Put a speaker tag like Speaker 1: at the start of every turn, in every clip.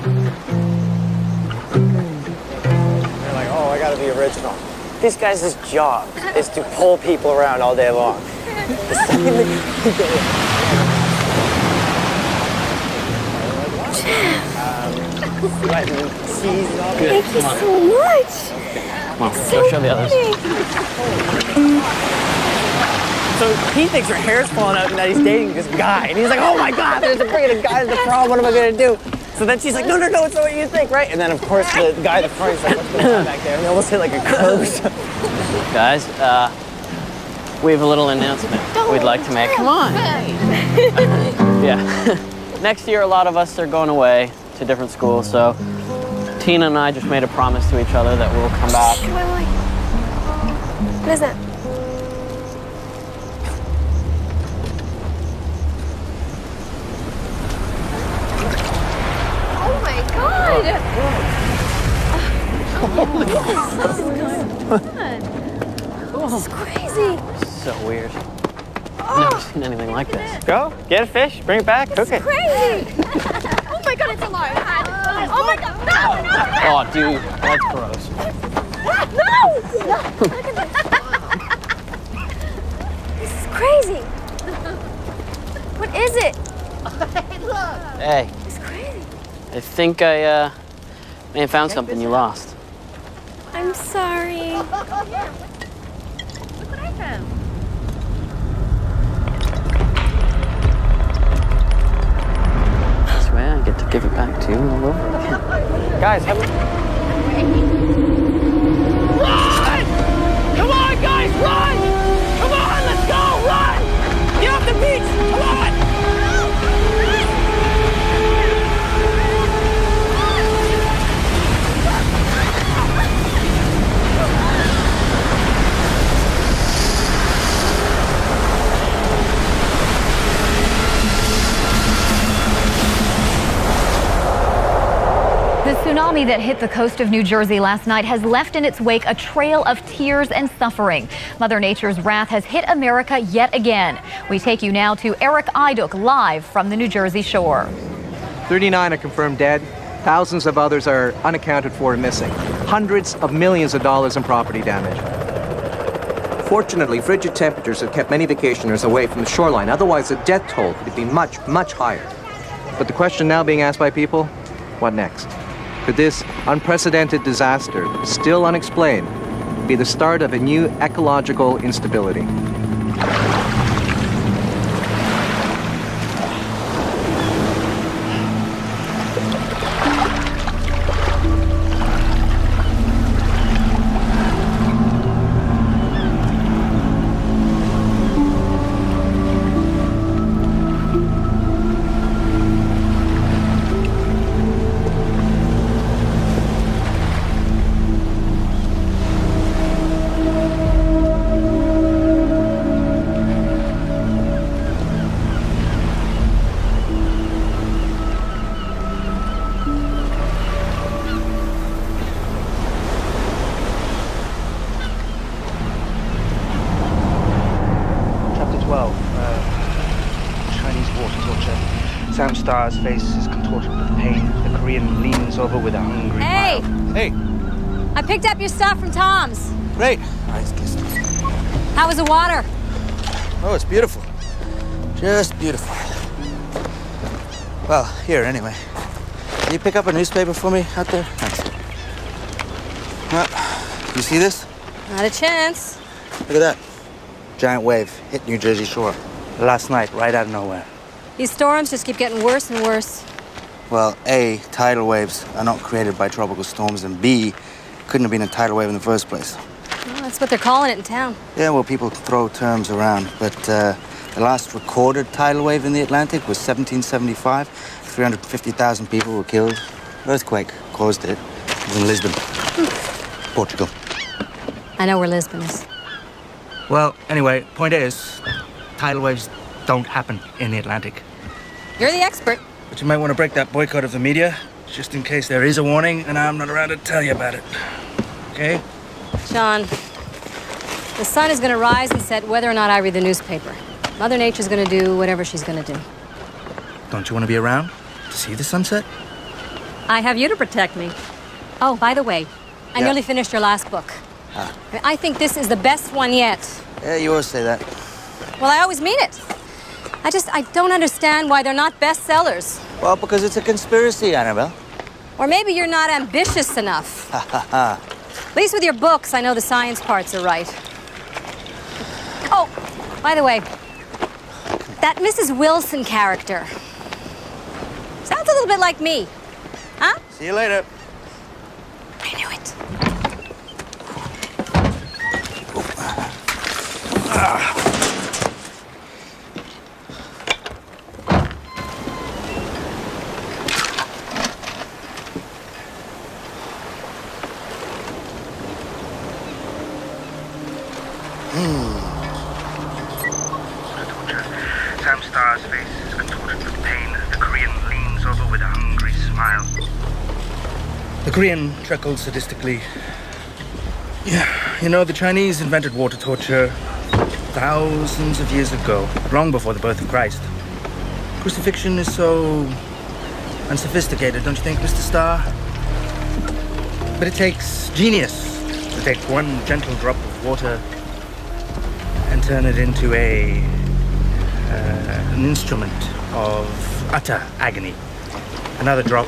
Speaker 1: They're like, oh, I gotta be original. This guy's job is to pull people around all day long.
Speaker 2: Thank you so much.
Speaker 1: Come on, go show the others. So he thinks her hair's falling out and that he's dating this guy. And he's like, oh my God, there's a guy's the problem. What am I going to do? So then she's like, no, it's not what you think, right? And then, of course, the guy at the front is like, what's going on back there? And they almost hit like a curb. Guys, we have a little announcement we'd like to make. Come on. Yeah. Next year, a lot of us are going away to different schools, so Tina and I just made a promise to each other that we'll come back.
Speaker 2: Wait. What is that? Oh my God! This is crazy.
Speaker 1: So weird. I've never seen anything like this. Go, get a fish, bring it back, cook it.
Speaker 2: Crazy! Oh my God, it's alive! Oh my God! No!
Speaker 1: Oh, dude, that's gross.
Speaker 2: No! This is crazy. What is it?
Speaker 1: Hey.
Speaker 2: It's crazy.
Speaker 1: I think I may have found something you lost.
Speaker 2: I'm sorry.
Speaker 3: Look what I found.
Speaker 1: I swear I get to give it back to you all over again. Guys, have we... Run! Come on, guys, run! Come on, let's go, run! Get off the beach, come on!
Speaker 4: The tsunami that hit the coast of New Jersey last night has left in its wake a trail of tears and suffering. Mother Nature's wrath has hit America yet again. We take you now to Eric Iduk live from the New Jersey shore.
Speaker 5: 39 are confirmed dead. Thousands of others are unaccounted for and missing. Hundreds of millions of dollars in property damage.
Speaker 6: Fortunately, frigid temperatures have kept many vacationers away from the shoreline. Otherwise, the death toll could be much, much higher.
Speaker 5: But the question now being asked by people, what next? Could this unprecedented disaster, still unexplained, be the start of a new ecological instability?
Speaker 7: Sam Starr's face is contorted with pain. The Korean leans over with a hungry
Speaker 3: Hey!
Speaker 7: smile.
Speaker 8: Hey!
Speaker 3: I picked up your stuff from Tom's.
Speaker 8: Great. Nice kiss.
Speaker 3: How was the water?
Speaker 8: Oh, it's beautiful. Just beautiful. Well, here, anyway. Can you pick up a newspaper for me out there? Thanks. Well, you see this?
Speaker 3: Not a chance.
Speaker 8: Look at that. Giant wave hit New Jersey shore.
Speaker 7: Last night, right out of nowhere.
Speaker 3: These storms just keep getting worse and worse.
Speaker 8: Well, A, tidal waves are not created by tropical storms, and B, couldn't have been a tidal wave in the first place.
Speaker 3: Well, that's what they're calling it in town.
Speaker 8: Yeah, well, people throw terms around, but the last recorded tidal wave in the Atlantic was 1775. 350,000 people were killed. Earthquake caused it. It was in Lisbon, Portugal.
Speaker 3: I know where Lisbon is.
Speaker 7: Well, anyway, point is, tidal waves don't happen in the Atlantic.
Speaker 3: You're the expert.
Speaker 7: But you might want to break that boycott of the media, just in case there is a warning and I'm not around to tell you about it. Okay?
Speaker 3: John, the sun is going to rise and set whether or not I read the newspaper. Mother Nature's going to do whatever she's going to do.
Speaker 7: Don't you want to be around to see the sunset?
Speaker 3: I have you to protect me. Oh, by the way, I
Speaker 8: Yeah.
Speaker 3: nearly finished your last book. I think this is the best one yet.
Speaker 8: Yeah, you always say that.
Speaker 3: Well, I always mean it. I don't understand why they're not bestsellers.
Speaker 8: Well, because it's a conspiracy, Annabelle.
Speaker 3: Or maybe you're not ambitious enough.
Speaker 8: Ha ha ha.
Speaker 3: At least with your books, I know the science parts are right. Oh, by the way, that Mrs. Wilson character sounds a little bit like me. Huh?
Speaker 8: See you later.
Speaker 3: I knew it.
Speaker 7: Sam Starr's face is contorted with pain. The Korean leans over with a hungry smile. The Korean chuckles sadistically. Yeah, you know, the Chinese invented water torture thousands of years ago, long before the birth of Christ. Crucifixion is so unsophisticated, don't you think, Mr. Starr? But it takes genius to take one gentle drop of water and turn it into an instrument of utter agony. Another drop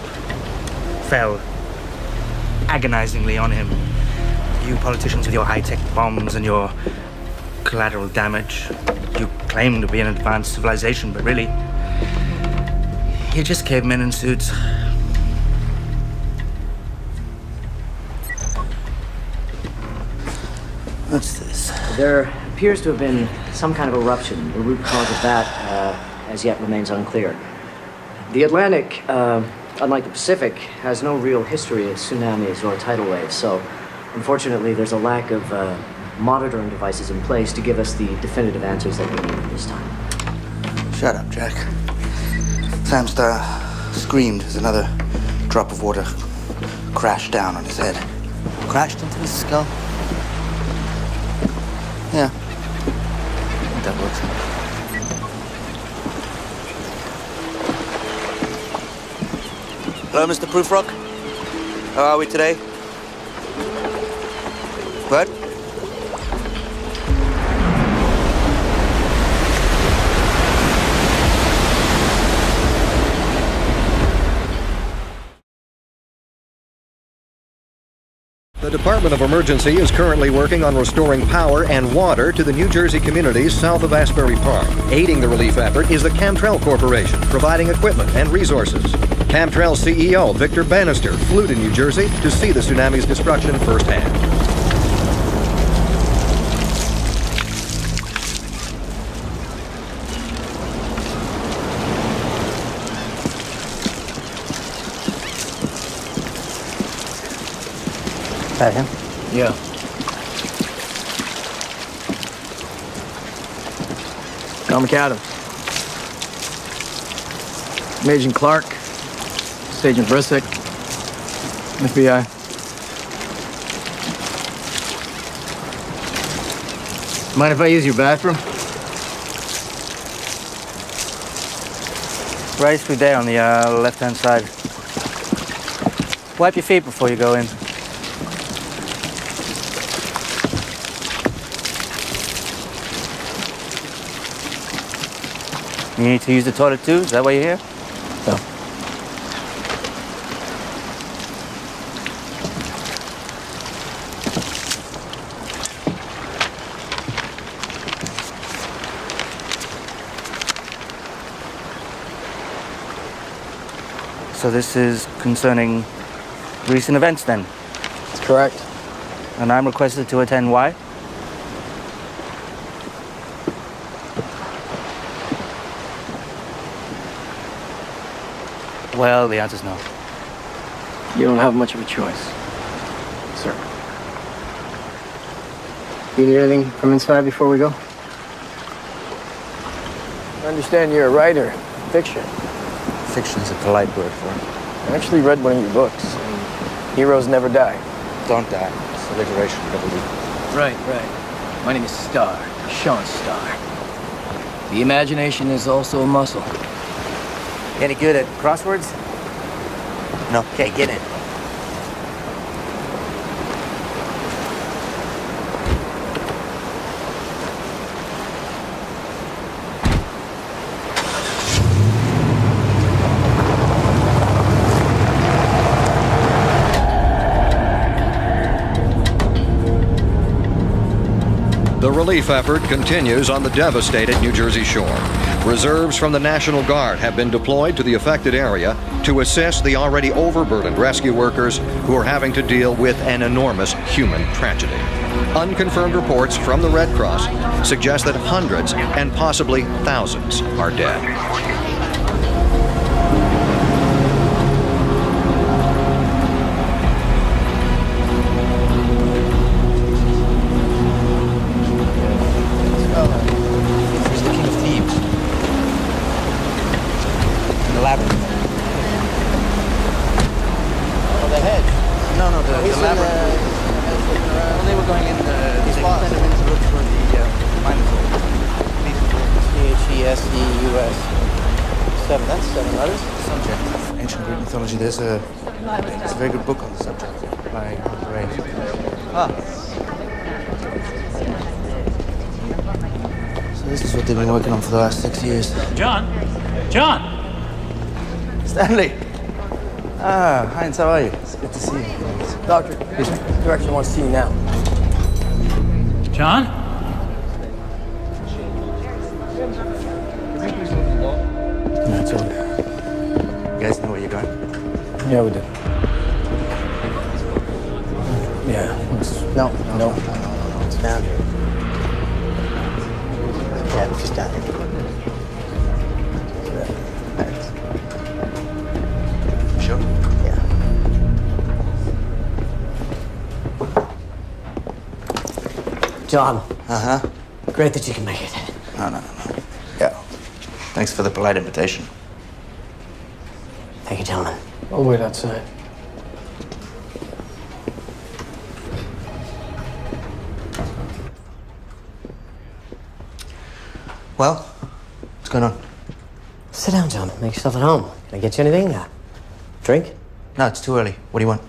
Speaker 7: fell agonizingly on him. You politicians with your high-tech bombs and your collateral damage, you claim to be an advanced civilization, but really, you're just cavemen in suits.
Speaker 8: What's this?
Speaker 9: There appears to have been some kind of eruption. The root cause of that, as yet, remains unclear. The Atlantic, unlike the Pacific, has no real history of tsunamis or tidal waves, so unfortunately there's a lack of monitoring devices in place to give us the definitive answers that we need at this time.
Speaker 8: Shut up, Jack. Sam Starr screamed as another drop of water crashed down on his head. Crashed into his skull? Yeah. I think that works. Hello, Mr. Proofrock. How are we today? What?
Speaker 10: The Department of Emergency is currently working on restoring power and water to the New Jersey communities south of Asbury Park. Aiding the relief effort is the Camtrell Corporation, providing equipment and resources. Camtrell CEO Victor Bannister flew to New Jersey to see the tsunami's destruction firsthand.
Speaker 1: That him?
Speaker 9: Yeah.
Speaker 1: Tom McAdams. I'm Agent Clark. This Agent Brissick. FBI. Mind if I use your bathroom? Right through there on the left-hand side. Wipe your feet before you go in. You need to use the toilet too? Is that why you're here? No.
Speaker 7: So this is concerning recent events then?
Speaker 1: That's correct.
Speaker 7: And I'm requested to attend why? Well, the answer's no.
Speaker 1: You don't have much of a choice, sir. You need anything from inside before we go? I understand you're a writer. Fiction.
Speaker 8: Fiction's a polite word for it.
Speaker 1: I actually read one of your books. Heroes never die.
Speaker 8: Don't die. It's alliteration, double.
Speaker 11: Right. My name is Starr. Sean Starr. The imagination is also a muscle.
Speaker 8: Any good at crosswords? No. Okay, get in.
Speaker 10: The relief effort continues on the devastated New Jersey shore. Reserves from the National Guard have been deployed to the affected area to assist the already overburdened rescue workers who are having to deal with an enormous human tragedy. Unconfirmed reports from the Red Cross suggest that hundreds and possibly thousands are dead.
Speaker 8: There's a very good book on the subject by Ray. So this is what they've been working on for the last 6 years.
Speaker 12: John? John!
Speaker 8: Stanley! Ah, Heinz, how are you? It's good to see you.
Speaker 13: Doctor, direction wants to see you now.
Speaker 12: John?
Speaker 8: No, it's all good. You guys know where you're going?
Speaker 13: Yeah, we do. Yeah. No. It's down here. Yeah, it's just down here. Thanks.
Speaker 8: Sure?
Speaker 13: Yeah. John.
Speaker 8: Uh-huh.
Speaker 13: Great that you can make it.
Speaker 8: No. Yeah. Thanks for the polite invitation.
Speaker 13: Thank you, gentlemen. I'll wait outside.
Speaker 8: Well, what's going on?
Speaker 13: Sit down, John. Make yourself at home. Can I get you anything? Drink?
Speaker 8: No, it's too early. What do you want?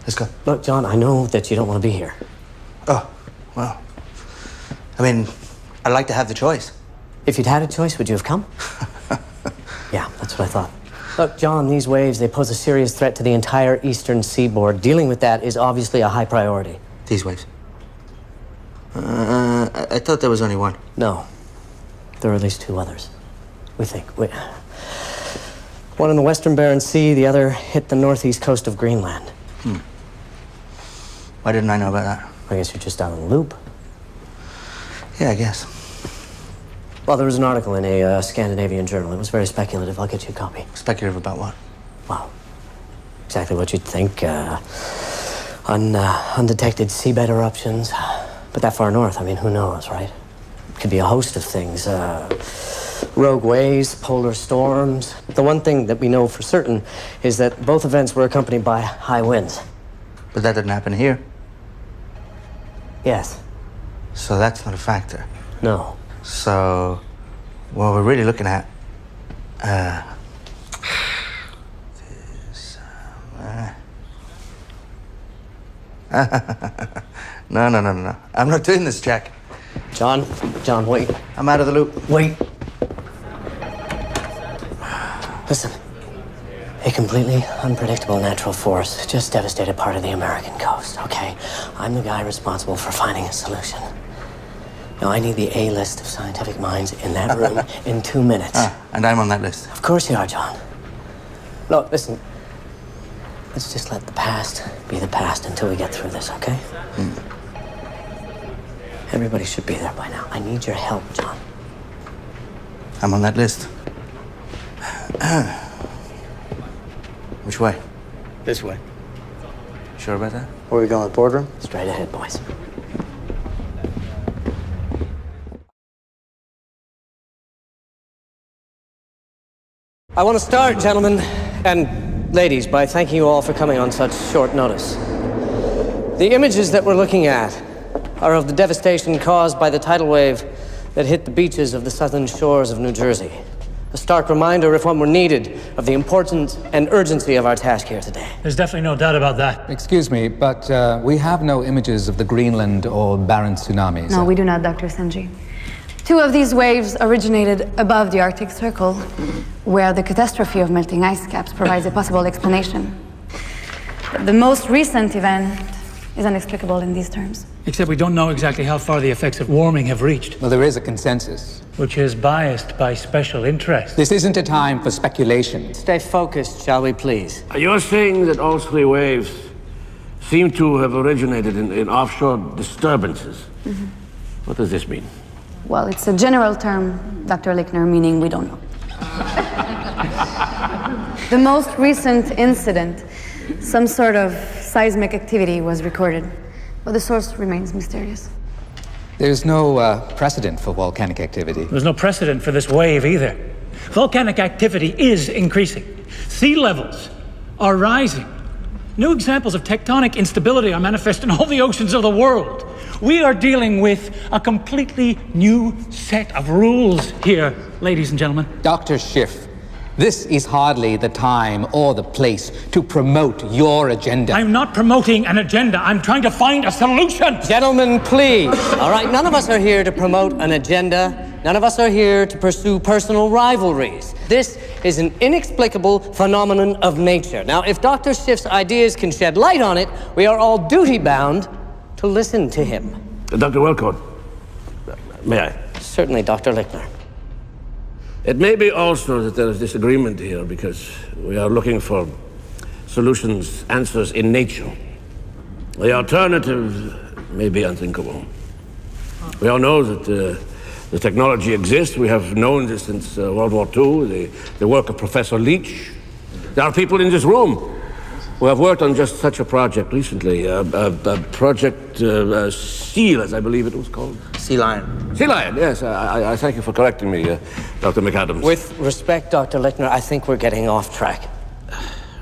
Speaker 8: Let's go.
Speaker 13: Look, John, I know that you don't want to be here.
Speaker 8: Oh, well. I mean, I'd like to have the choice.
Speaker 13: If you'd had a choice, would you have come? Yeah, that's what I thought. Look, John, these waves, they pose a serious threat to the entire eastern seaboard. Dealing with that is obviously a high priority.
Speaker 8: These waves? I thought there was only one.
Speaker 13: No. There are at least two others. We think. One in the western Barents Sea, the other hit the northeast coast of Greenland.
Speaker 8: Why didn't I know about that?
Speaker 13: I guess you're just out of the loop.
Speaker 8: Yeah, I guess.
Speaker 13: Well, there was an article in a Scandinavian journal. It was very speculative. I'll get you a copy.
Speaker 8: Speculative about what?
Speaker 13: Well, exactly what you'd think. Undetected seabed eruptions. But that far north, I mean, who knows, right? It could be a host of things. Rogue waves, polar storms. The one thing that we know for certain is that both events were accompanied by high winds.
Speaker 8: But that didn't happen here.
Speaker 13: Yes.
Speaker 8: So that's not a factor.
Speaker 13: No.
Speaker 8: So, what we're really looking at, No. I'm not doing this, Jack.
Speaker 13: John, wait.
Speaker 8: I'm out of the loop.
Speaker 13: Wait. Listen. A completely unpredictable natural force just devastated part of the American coast, okay? I'm the guy responsible for finding a solution. Now, I need the A-list of scientific minds in that room in 2 minutes.
Speaker 8: And I'm on that list.
Speaker 13: Of course you are, John. Look, listen. Let's just let the past be the past until we get through this, okay? Everybody should be there by now. I need your help, John.
Speaker 8: I'm on that list. Which way?
Speaker 13: This way.
Speaker 8: Sure about that?
Speaker 13: Where are we going, boardroom? Straight ahead, boys. I want to start, gentlemen and ladies, by thanking you all for coming on such short notice. The images that we're looking at are of the devastation caused by the tidal wave that hit the beaches of the southern shores of New Jersey. A stark reminder, if one were needed, of the importance and urgency of our task here today.
Speaker 12: There's definitely no doubt about that.
Speaker 14: Excuse me, but we have no images of the Greenland or Barents tsunamis.
Speaker 15: No, we do not, Dr. Senji. 2 of these waves originated above the Arctic Circle, where the catastrophe of melting ice caps provides a possible explanation. The most recent event is inexplicable in these terms.
Speaker 12: Except we don't know exactly how far the effects of warming have reached.
Speaker 14: Well, there is a consensus.
Speaker 12: Which is biased by special interest.
Speaker 14: This isn't a time for speculation.
Speaker 13: Stay focused, shall we please?
Speaker 16: You're saying that all 3 waves seem to have originated in offshore disturbances.
Speaker 15: Mm-hmm.
Speaker 16: What does this mean?
Speaker 15: Well, it's a general term, Dr. Lichtner, meaning we don't know. The most recent incident, some sort of seismic activity was recorded, but the source remains mysterious.
Speaker 14: There's no precedent for volcanic activity.
Speaker 12: There's no precedent for this wave either. Volcanic activity is increasing. Sea levels are rising. New examples of tectonic instability are manifest in all the oceans of the world. We are dealing with a completely new set of rules here, ladies and gentlemen.
Speaker 14: Dr. Schiff, this is hardly the time or the place to promote your agenda.
Speaker 12: I'm not promoting an agenda. I'm trying to find a solution.
Speaker 13: Gentlemen, please. All right, none of us are here to promote an agenda. None of us are here to pursue personal rivalries. This is an inexplicable phenomenon of nature. Now, if Dr. Schiff's ideas can shed light on it, we are all duty-bound to listen to him.
Speaker 16: Dr. Welcourt, may I?
Speaker 13: Certainly, Dr. Lichtner.
Speaker 16: It may be also that there is disagreement here because we are looking for solutions, answers in nature. The alternative may be unthinkable. We all know that the technology exists. We have known this since World War II, the work of Professor Leach. There are people in this room who have worked on just such a project recently, Project SEAL, as I believe it was called.
Speaker 8: Sea Lion.
Speaker 16: Sea Lion, yes. I thank you for correcting me, Dr. McAdams.
Speaker 13: With respect, Dr. Lichtner, I think we're getting off track.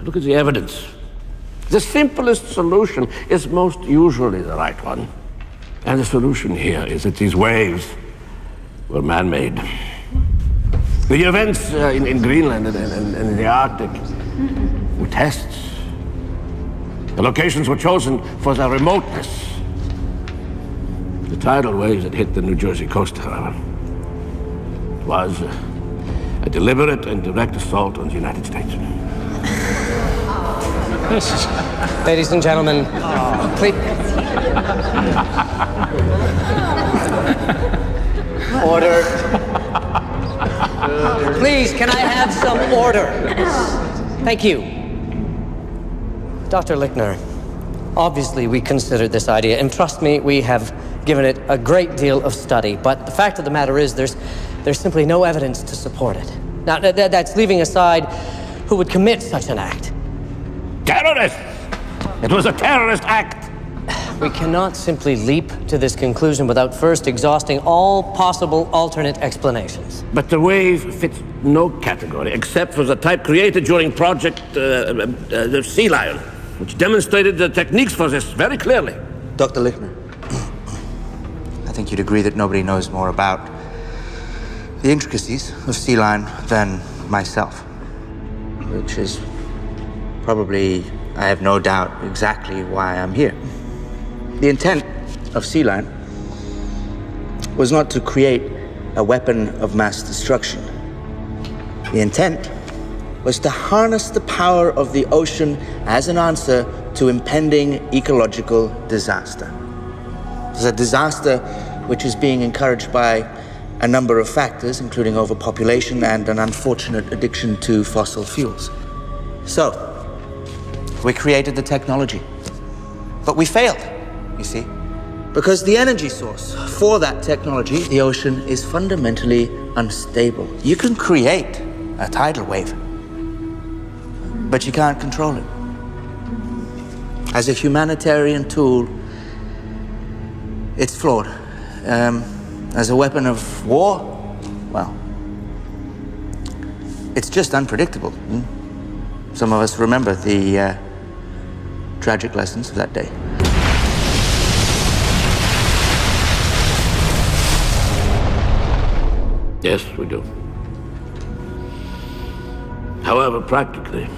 Speaker 16: Look at the evidence. The simplest solution is most usually the right one. And the solution here is that these waves were man-made. The events in Greenland and in the Arctic were tests. The locations were chosen for their remoteness. The tidal waves that hit the New Jersey coast, however, was a deliberate and direct assault on the United States.
Speaker 13: Ladies and gentlemen, please. Order. Please, can I have some order? Thank you. Dr. Lichtner, obviously we considered this idea, and trust me, we have given it a great deal of study, but the fact of the matter is there's simply no evidence to support it. Now, that's leaving aside who would commit such an act.
Speaker 16: Terrorists! It was a terrorist act!
Speaker 13: We cannot simply leap to this conclusion without first exhausting all possible alternate explanations.
Speaker 16: But the wave fits no category except for the type created during Project the Sea Lion, which demonstrated the techniques for this very clearly.
Speaker 8: Dr. Lichtner, I think you'd agree that nobody knows more about the intricacies of Sea Lion than myself, which is probably, I have no doubt, exactly why I'm here. The intent of Sea Lion was not to create a weapon of mass destruction. The intent was to harness the power of the ocean as an answer to impending ecological disaster. It's a disaster which is being encouraged by a number of factors, including overpopulation and an unfortunate addiction to fossil fuels. So, we created the technology, but we failed. You see? Because the energy source for that technology, the ocean, is fundamentally unstable. You can create a tidal wave, but you can't control it. As a humanitarian tool, it's flawed. As a weapon of war, well, it's just unpredictable. Some of us remember the tragic lessons of that day.
Speaker 16: Yes, we do. However, practically,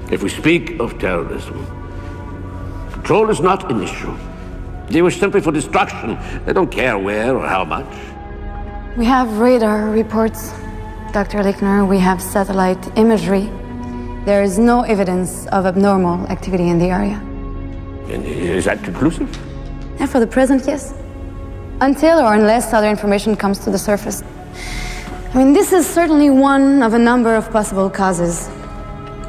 Speaker 16: if we speak of terrorism, control is not an issue. They wish simply for destruction. They don't care where or how much.
Speaker 15: We have radar reports, Dr. Lichtner. We have satellite imagery. There is no evidence of abnormal activity in the area.
Speaker 16: And is that conclusive?
Speaker 15: And for the present, yes. Until or unless other information comes to the surface. I mean, this is certainly one of a number of possible causes.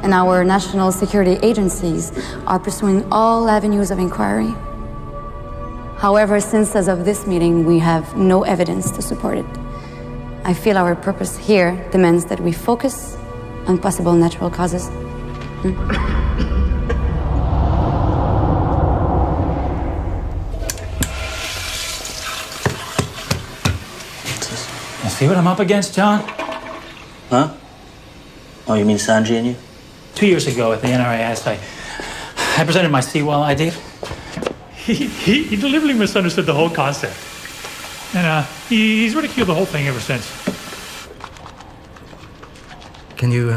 Speaker 15: And our national security agencies are pursuing all avenues of inquiry. However, since as of this meeting, we have no evidence to support it, I feel our purpose here demands that we focus on possible natural causes.
Speaker 12: You see what I'm up against, John?
Speaker 8: Huh? Oh, you mean Sanji and you?
Speaker 12: 2 years ago at the NRAS, I presented my seawall idea. He deliberately misunderstood the whole concept. And he's ridiculed the whole thing ever since.
Speaker 7: Can you,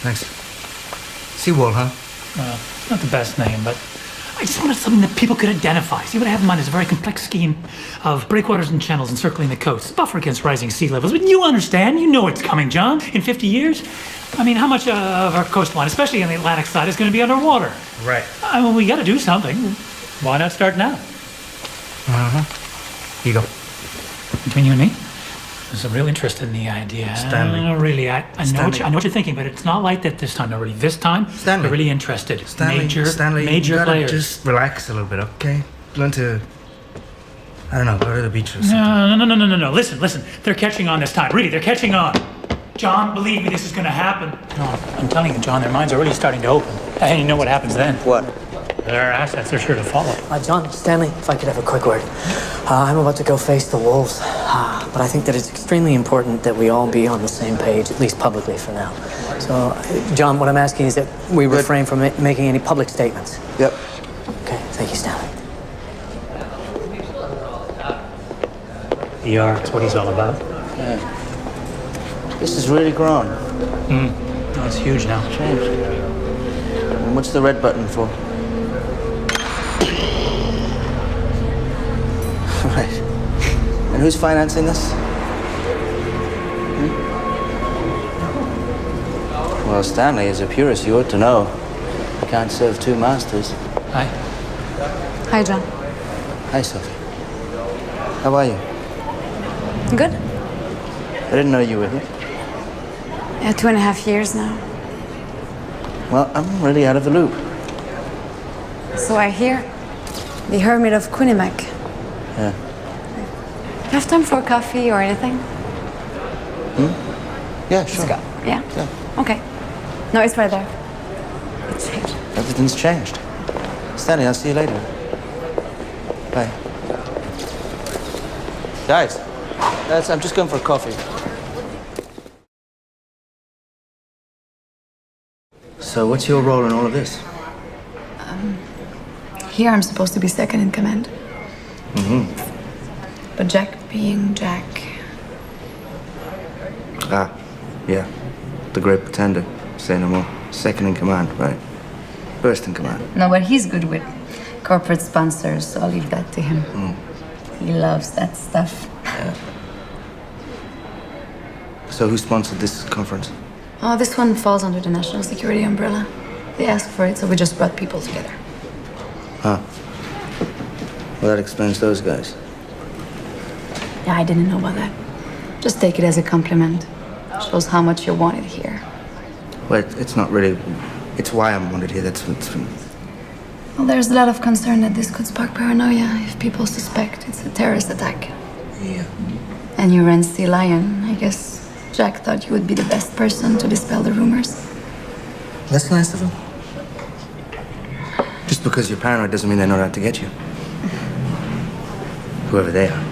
Speaker 7: thanks. Seawall, huh?
Speaker 12: Well, it's not the best name, but I just wanted something that people could identify. See, what I have in mind is a very complex scheme of breakwaters and channels encircling the coast, buffer against rising sea levels. But you understand, you know it's coming, John. In 50 years, I mean, how much of our coastline, especially on the Atlantic side, is going to be underwater?
Speaker 7: Right.
Speaker 12: I mean, we got to do something. Why not start now?
Speaker 7: Here you go.
Speaker 12: Between you and me, there's some real interest in the idea.
Speaker 7: Stanley.
Speaker 12: No, really, I know
Speaker 7: Stanley.
Speaker 12: I know what you're thinking, but it's not like that this time. No, really, this time,
Speaker 7: Stanley.
Speaker 12: we're really interested.
Speaker 7: Stanley,
Speaker 12: Major
Speaker 7: you gotta
Speaker 12: players.
Speaker 7: just relax a little bit, okay? Learn to, I don't know, go to the beach or something.
Speaker 12: No. Listen. They're catching on this time. Really, they're catching on. John, believe me, this is going to happen. No, I'm telling you, John, their minds are really starting to open. And you know what happens then?
Speaker 8: What?
Speaker 12: Their assets are sure to follow.
Speaker 13: John, Stanley, if I could have a quick word. I'm about to go face the wolves, but I think that it's extremely important that we all be on the same page, at least publicly for now. So, John, what I'm asking is that we refrain from making any public statements.
Speaker 8: Yep.
Speaker 13: Okay, thank you, Stanley.
Speaker 12: PR, that's what he's all about.
Speaker 8: Yeah. This is really grown.
Speaker 12: No, it's huge now.
Speaker 8: Changed. And what's the red button for? Right. And who's financing this? Well, Stanley, as a purist, you ought to know. You can't serve two masters.
Speaker 12: Hi.
Speaker 15: Hi, John.
Speaker 8: Hi, Sophie. How are you?
Speaker 15: Good?
Speaker 8: I didn't know you were here.
Speaker 15: Yeah, 2.5 years now.
Speaker 8: Well, I'm really out of the loop.
Speaker 15: So I hear. The Hermit of Quinnipiac.
Speaker 8: Yeah.
Speaker 15: You have time for coffee or anything?
Speaker 8: Yeah, sure.
Speaker 15: Let's go. Yeah?
Speaker 8: Yeah.
Speaker 15: Okay. No, it's right there. It's changed.
Speaker 8: Everything's changed. Stanley, I'll see you later. Bye. Guys, I'm just going for coffee. So what's your role in all of this?
Speaker 15: Here I'm supposed to be second in command. But Jack being Jack.
Speaker 8: Ah, yeah. The Great Pretender. Say no more. Second in command, right? First in command.
Speaker 15: No, but he's good with corporate sponsors, so I'll leave that to him. He loves that stuff.
Speaker 8: Yeah. So who sponsored this conference?
Speaker 15: Oh, this one falls under the national security umbrella. They asked for it, so we just brought people together.
Speaker 8: Huh. Well, that explains those guys.
Speaker 15: Yeah, I didn't know about that. Just take it as a compliment. Shows how much you're wanted here.
Speaker 8: Well, it's not really... It's why I'm wanted here. That's...
Speaker 15: Well, there's a lot of concern that this could spark paranoia if people suspect it's a terrorist attack.
Speaker 8: Yeah.
Speaker 15: And you ran Sea Lion. I guess Jack thought you would be the best person to dispel the rumors.
Speaker 8: That's nice of him. Just because you're paranoid doesn't mean they're not out to get you. Whoever they are.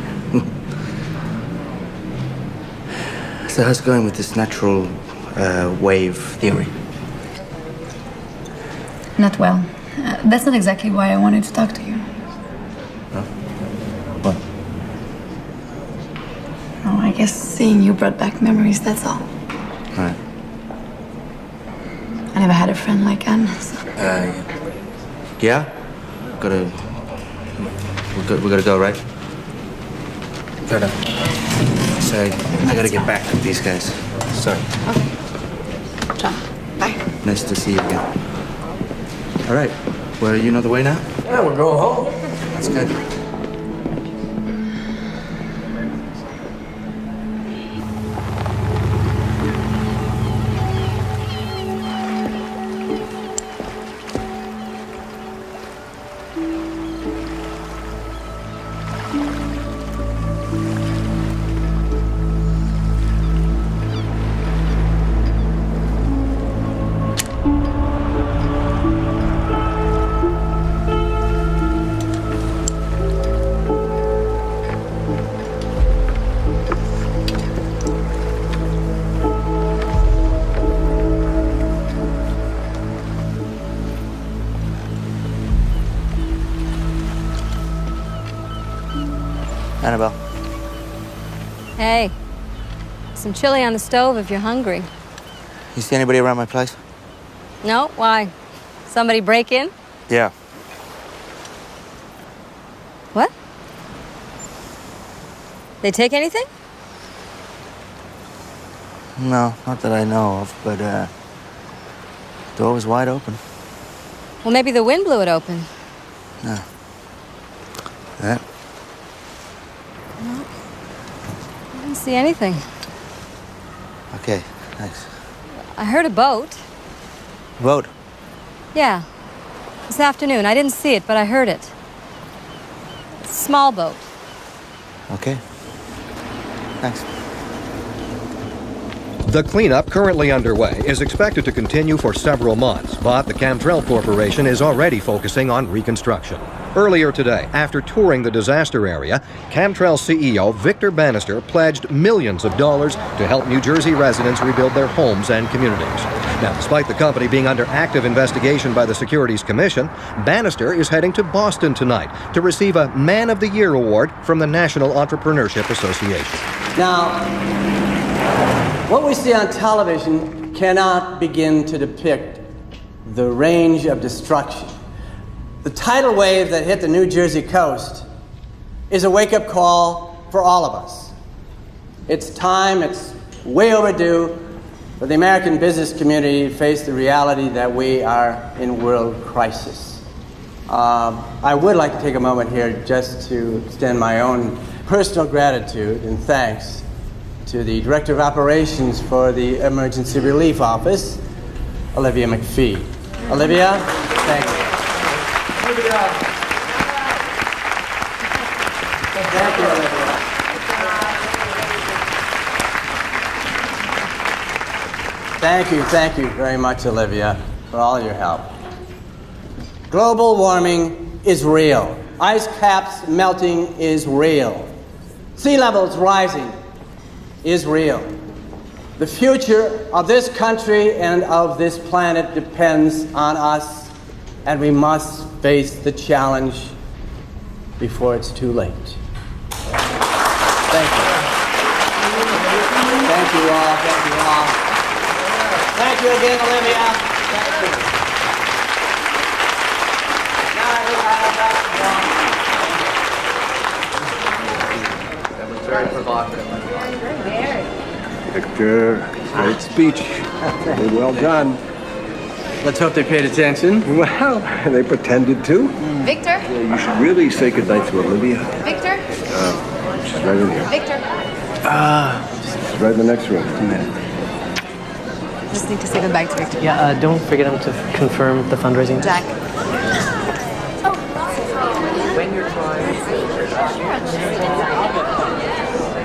Speaker 8: So how's it going with this natural wave theory?
Speaker 15: Not well. That's not exactly why I wanted to talk to you.
Speaker 8: Huh? What?
Speaker 15: Oh, I guess seeing you brought back memories, that's all.
Speaker 8: Right.
Speaker 15: I never had a friend like Anne. So.
Speaker 8: Yeah? We gotta go, right? Fair enough. Sorry, I gotta get back with these guys. Sorry.
Speaker 15: Okay. John, bye.
Speaker 8: Nice to see you again. All right. Well, you know the way now?
Speaker 16: Yeah, we're going home.
Speaker 8: That's good. Annabelle.
Speaker 3: Hey, some chili on the stove if you're hungry.
Speaker 8: You see anybody around my place?
Speaker 3: No? Why? Somebody break in?
Speaker 8: Yeah.
Speaker 3: What? They take anything?
Speaker 8: No, not that I know of, but door was wide open.
Speaker 3: Well, maybe the wind blew it open.
Speaker 8: No. Yeah.
Speaker 3: No. I didn't see anything.
Speaker 8: Okay, thanks.
Speaker 3: I heard a boat.
Speaker 8: Boat?
Speaker 3: Yeah. This afternoon. I didn't see it, but I heard it. It's a small boat.
Speaker 8: Okay. Thanks.
Speaker 10: The cleanup currently underway is expected to continue for several months, but the Camtrell Corporation is already focusing on reconstruction. Earlier today, after touring the disaster area, Camtrell CEO Victor Bannister pledged millions of dollars to help New Jersey residents rebuild their homes and communities. Now, despite the company being under active investigation by the Securities Commission, Bannister is heading to Boston tonight to receive a Man of the Year award from the National Entrepreneurship Association.
Speaker 17: Now, what we see on television cannot begin to depict the range of destruction. The tidal wave that hit the New Jersey coast is a wake-up call for all of us. It's time, it's way overdue for the American business community to face the reality that we are in world crisis. I would like to take a moment here just to extend my own personal gratitude and thanks to the Director of Operations for the Emergency Relief Office, Olivia McPhee. Olivia, thank you. Olivia. Thank you, Olivia. Thank you very much, Olivia, for all your help. Global warming is real. Ice caps melting is real. Sea levels rising is real. The future of this country and of this planet depends on us, and we must face the challenge before it's too late. Thank you. Thank you all. Thank you all. Thank you again, Olivia. Thank you.
Speaker 16: That was very provocative.
Speaker 18: Victor, great speech. Very well done.
Speaker 17: Let's hope they paid attention.
Speaker 18: Well, they pretended to.
Speaker 2: Victor?
Speaker 18: Yeah, you should really say goodnight to Olivia.
Speaker 2: Victor?
Speaker 18: She's right in here.
Speaker 2: Victor?
Speaker 18: She's right in the next room.
Speaker 15: Just need to say goodbye to Victor.
Speaker 19: Yeah, don't forget him to confirm the fundraising.
Speaker 15: Jack.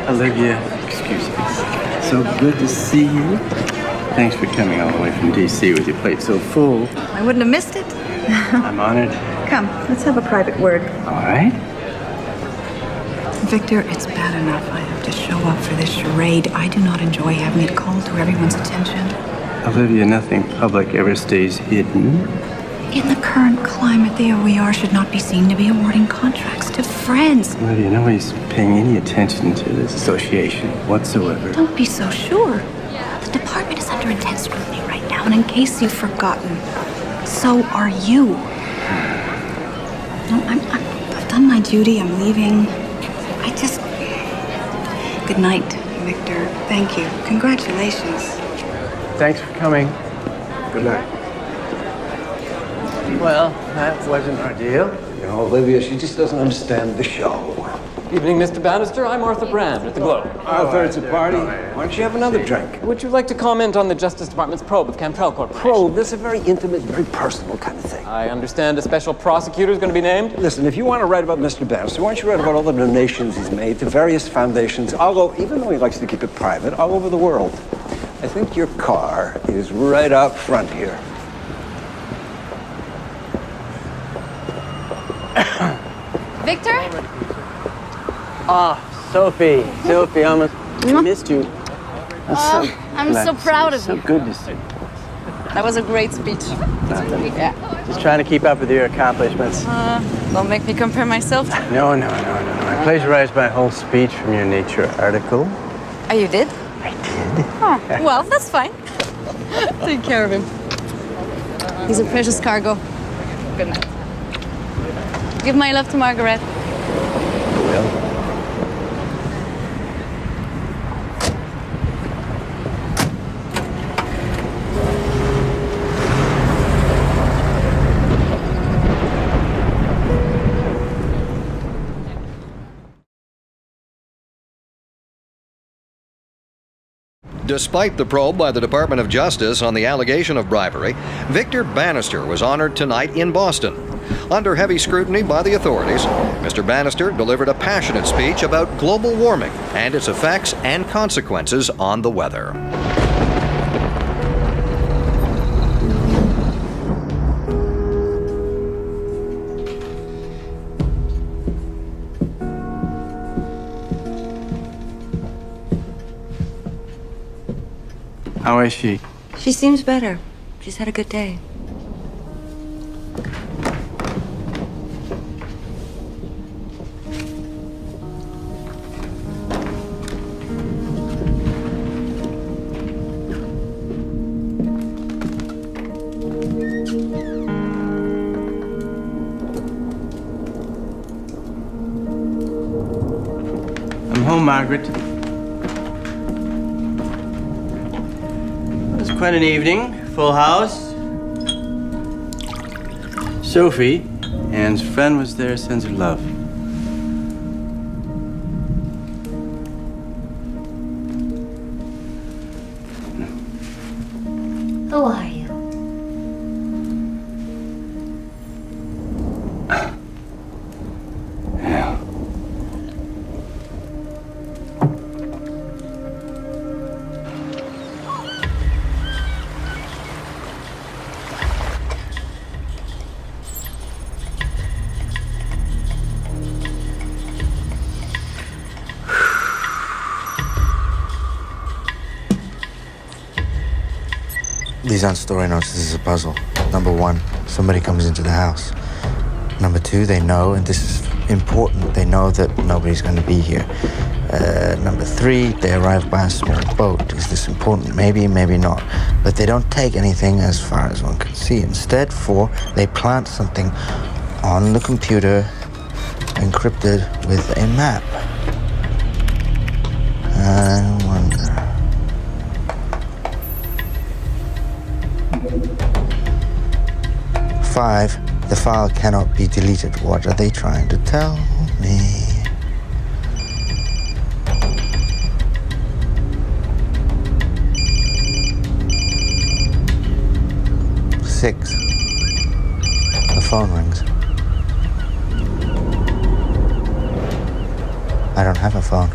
Speaker 20: Olivia, excuse me. So good to see you. Thanks for coming all the way from D.C. with your plate so full.
Speaker 15: I wouldn't have missed it.
Speaker 20: I'm honored.
Speaker 15: Come, let's have a private word.
Speaker 20: All right.
Speaker 21: Victor, it's bad enough I have to show up for this charade. I do not enjoy having it called to everyone's attention.
Speaker 20: Olivia, nothing public ever stays hidden.
Speaker 21: In the current climate, the OER should not be seen to be awarding contracts to friends.
Speaker 20: Olivia, nobody's paying any attention to this association whatsoever.
Speaker 21: Don't be so sure. The department is under intense scrutiny right now. down in case you've forgotten. So are you. No, I've done my duty. I'm leaving. Good night, Victor. Thank you. Congratulations.
Speaker 20: Thanks for coming. Good night. Well, that wasn't our deal.
Speaker 18: You know, Olivia, she just doesn't understand the show.
Speaker 4: Evening, Mr. Bannister. I'm Arthur Brand with the Globe.
Speaker 18: Arthur, it's a party. Why don't you have another drink?
Speaker 4: Would you like to comment on the Justice Department's probe of Cantrell Corporation?
Speaker 18: Probe? This is a very intimate, very personal kind of thing.
Speaker 4: I understand a special prosecutor is going to be named?
Speaker 18: Listen, if you want to write about Mr. Bannister, why don't you write about all the donations he's made to various foundations? I'll go, even though he likes to keep it private, all over the world. I think your car is right out front here.
Speaker 15: Victor?
Speaker 17: Ah, Sophie, I almost missed you.
Speaker 15: I'm so proud of you.
Speaker 17: So good to see you.
Speaker 15: That was a great speech. Yeah.
Speaker 17: Just trying to keep up with your accomplishments.
Speaker 15: Don't make me compare myself to...
Speaker 17: No. I plagiarized my whole speech from your Nature article.
Speaker 15: Oh, you did?
Speaker 17: I did.
Speaker 15: Oh, well, that's fine. Take care of him. He's a precious cargo. Good night. Give my love to Margaret.
Speaker 17: Will.
Speaker 10: Despite the probe by the Department of Justice on the allegation of bribery, Victor Bannister was honored tonight in Boston. Under heavy scrutiny by the authorities, Mr. Bannister delivered a passionate speech about global warming and its effects and consequences on the weather.
Speaker 20: How is she?
Speaker 22: She seems better. She's had a good day.
Speaker 17: I'm home, Margaret. Quite an evening, full house. Sophie, Anne's friend, was there, sends her love.
Speaker 22: Who are you?
Speaker 8: These aren't story notes, this is a puzzle. Number one, somebody comes into the house. Number two, they know, and this is important, they know that nobody's going to be here. Number three, they arrive by a small boat. Is this important? Maybe, maybe not. But they don't take anything as far as one can see. Instead, four, they plant something on the computer encrypted with a map. I wonder... 5, the file cannot be deleted. What are they trying to tell me? 6, the phone rings. I don't have a phone.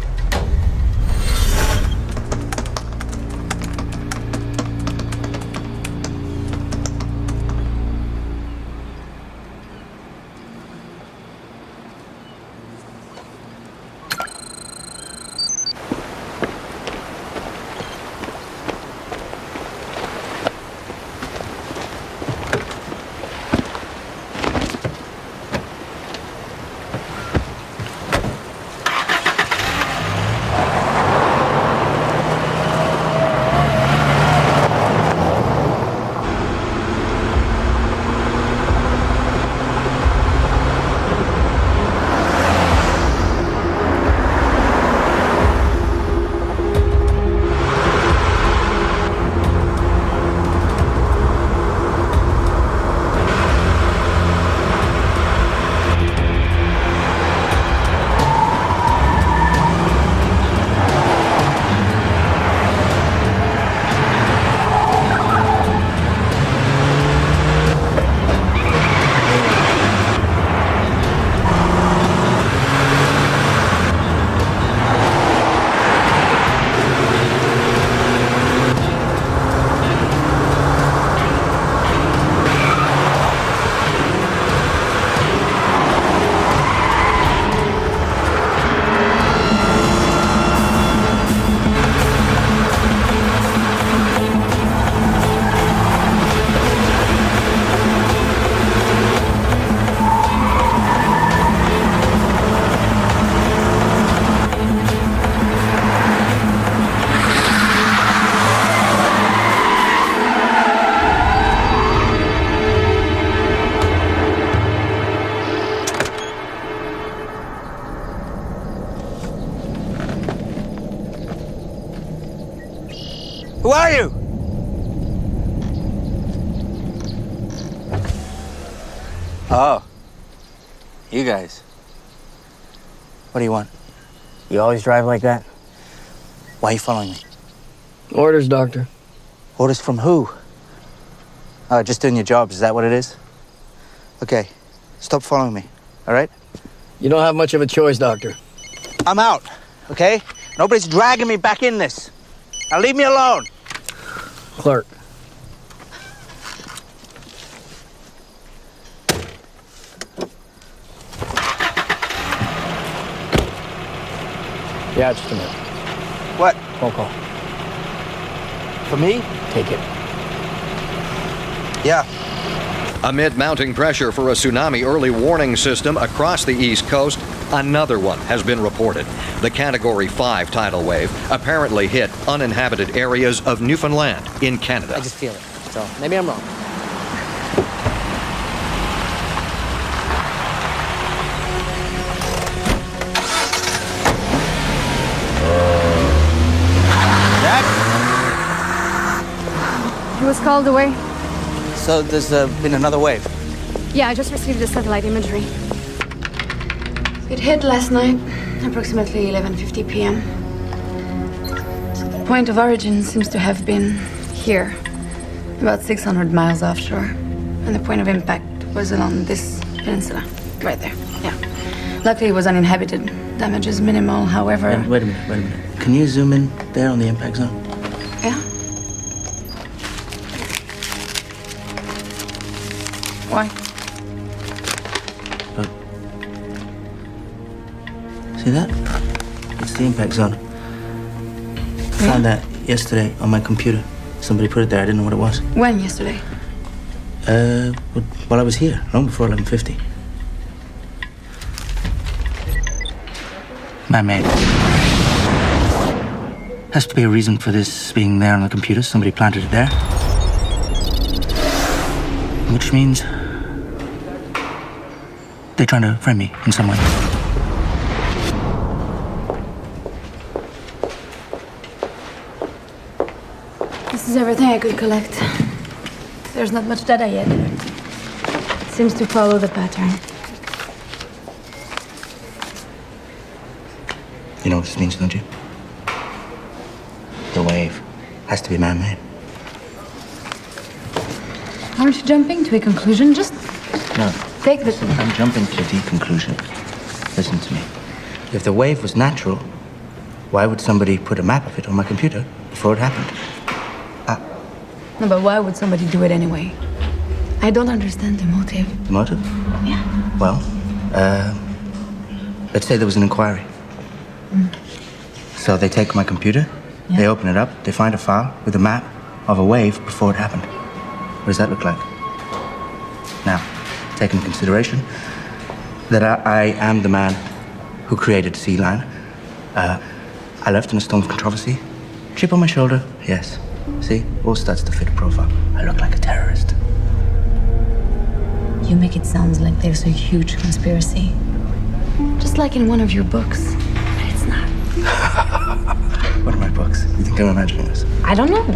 Speaker 8: Oh. You guys. What do you want? You always drive like that? Why are you following me?
Speaker 11: Orders, Doctor.
Speaker 8: Orders from who? Oh, just doing your jobs, is that what it is? Okay, stop following me, all right?
Speaker 11: You don't have much of a choice, Doctor.
Speaker 8: I'm out, okay? Nobody's dragging me back in this. Now leave me alone.
Speaker 11: Clerk. Yeah, just a minute.
Speaker 8: What?
Speaker 11: Phone call.
Speaker 8: For me?
Speaker 11: Take it.
Speaker 8: Yeah.
Speaker 10: Amid mounting pressure for a tsunami early warning system across the East Coast, another one has been reported. The Category 5 tidal wave apparently hit uninhabited areas of Newfoundland in Canada.
Speaker 11: I just feel it. So maybe I'm wrong.
Speaker 15: He was called away.
Speaker 8: So there's been another wave?
Speaker 15: Yeah, I just received the satellite imagery. It hit last night, approximately 11:50 p.m. The point of origin seems to have been here, about 600 miles offshore. And the point of impact was along this peninsula, right there. Yeah. Luckily, it was uninhabited. Damage is minimal, however...
Speaker 8: Wait a minute. Can you zoom in there on the impact zone?
Speaker 15: Yeah? Why?
Speaker 8: See that? It's the impact zone. I found that yesterday on my computer. Somebody put it there. I didn't know what it was.
Speaker 15: When yesterday?
Speaker 8: While I was here, long before 11:50. Man-made. Has to be a reason for this being there on the computer. Somebody planted it there. Which means they're trying to frame me in some way.
Speaker 15: This is everything I could collect. There's not much data yet. Seems to follow the pattern.
Speaker 8: You know what this means, don't you? The wave has to be man-made.
Speaker 15: Aren't you jumping to a conclusion? Just
Speaker 8: No.
Speaker 15: take the...
Speaker 8: Listen, I'm jumping to the conclusion. Listen to me. If the wave was natural, why would somebody put a map of it on my computer before it happened?
Speaker 15: No, but why would somebody do it anyway? I don't understand the motive.
Speaker 8: The motive?
Speaker 15: Yeah.
Speaker 8: Well, let's say there was an inquiry. So they take my computer, they open it up, they find a file with a map of a wave before it happened. What does that look like? Now, take into consideration that I am the man who created Sea Lion. I left in a storm of controversy. Chip on my shoulder, yes. See, all starts to fit a profile. I look like a terrorist.
Speaker 15: You make it sound like there's a huge conspiracy. Just like in one of your books. But it's not.
Speaker 8: What are my books? You think I'm imagining this?
Speaker 15: I don't know.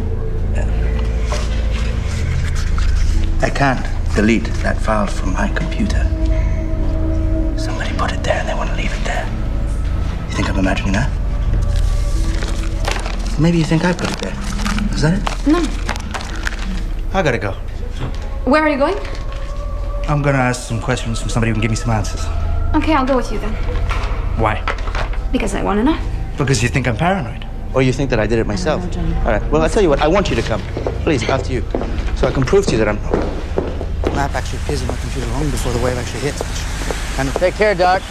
Speaker 8: I can't delete that file from my computer. Somebody put it there and they want to leave it there. You think I'm imagining that? Maybe you think I put it there. Is that it?
Speaker 15: No.
Speaker 8: I gotta go.
Speaker 15: Where are you going?
Speaker 8: I'm gonna ask some questions from somebody who can give me some answers.
Speaker 15: Okay, I'll go with you then.
Speaker 8: Why?
Speaker 15: Because I want to know.
Speaker 8: Because you think I'm paranoid. Or you think that I did it myself. All right, well, I'll tell you what, I want you to come. Please, after you. So I can prove to you that I'm... The map actually appears on my computer long before the wave actually hits. And
Speaker 11: Take care, Doc.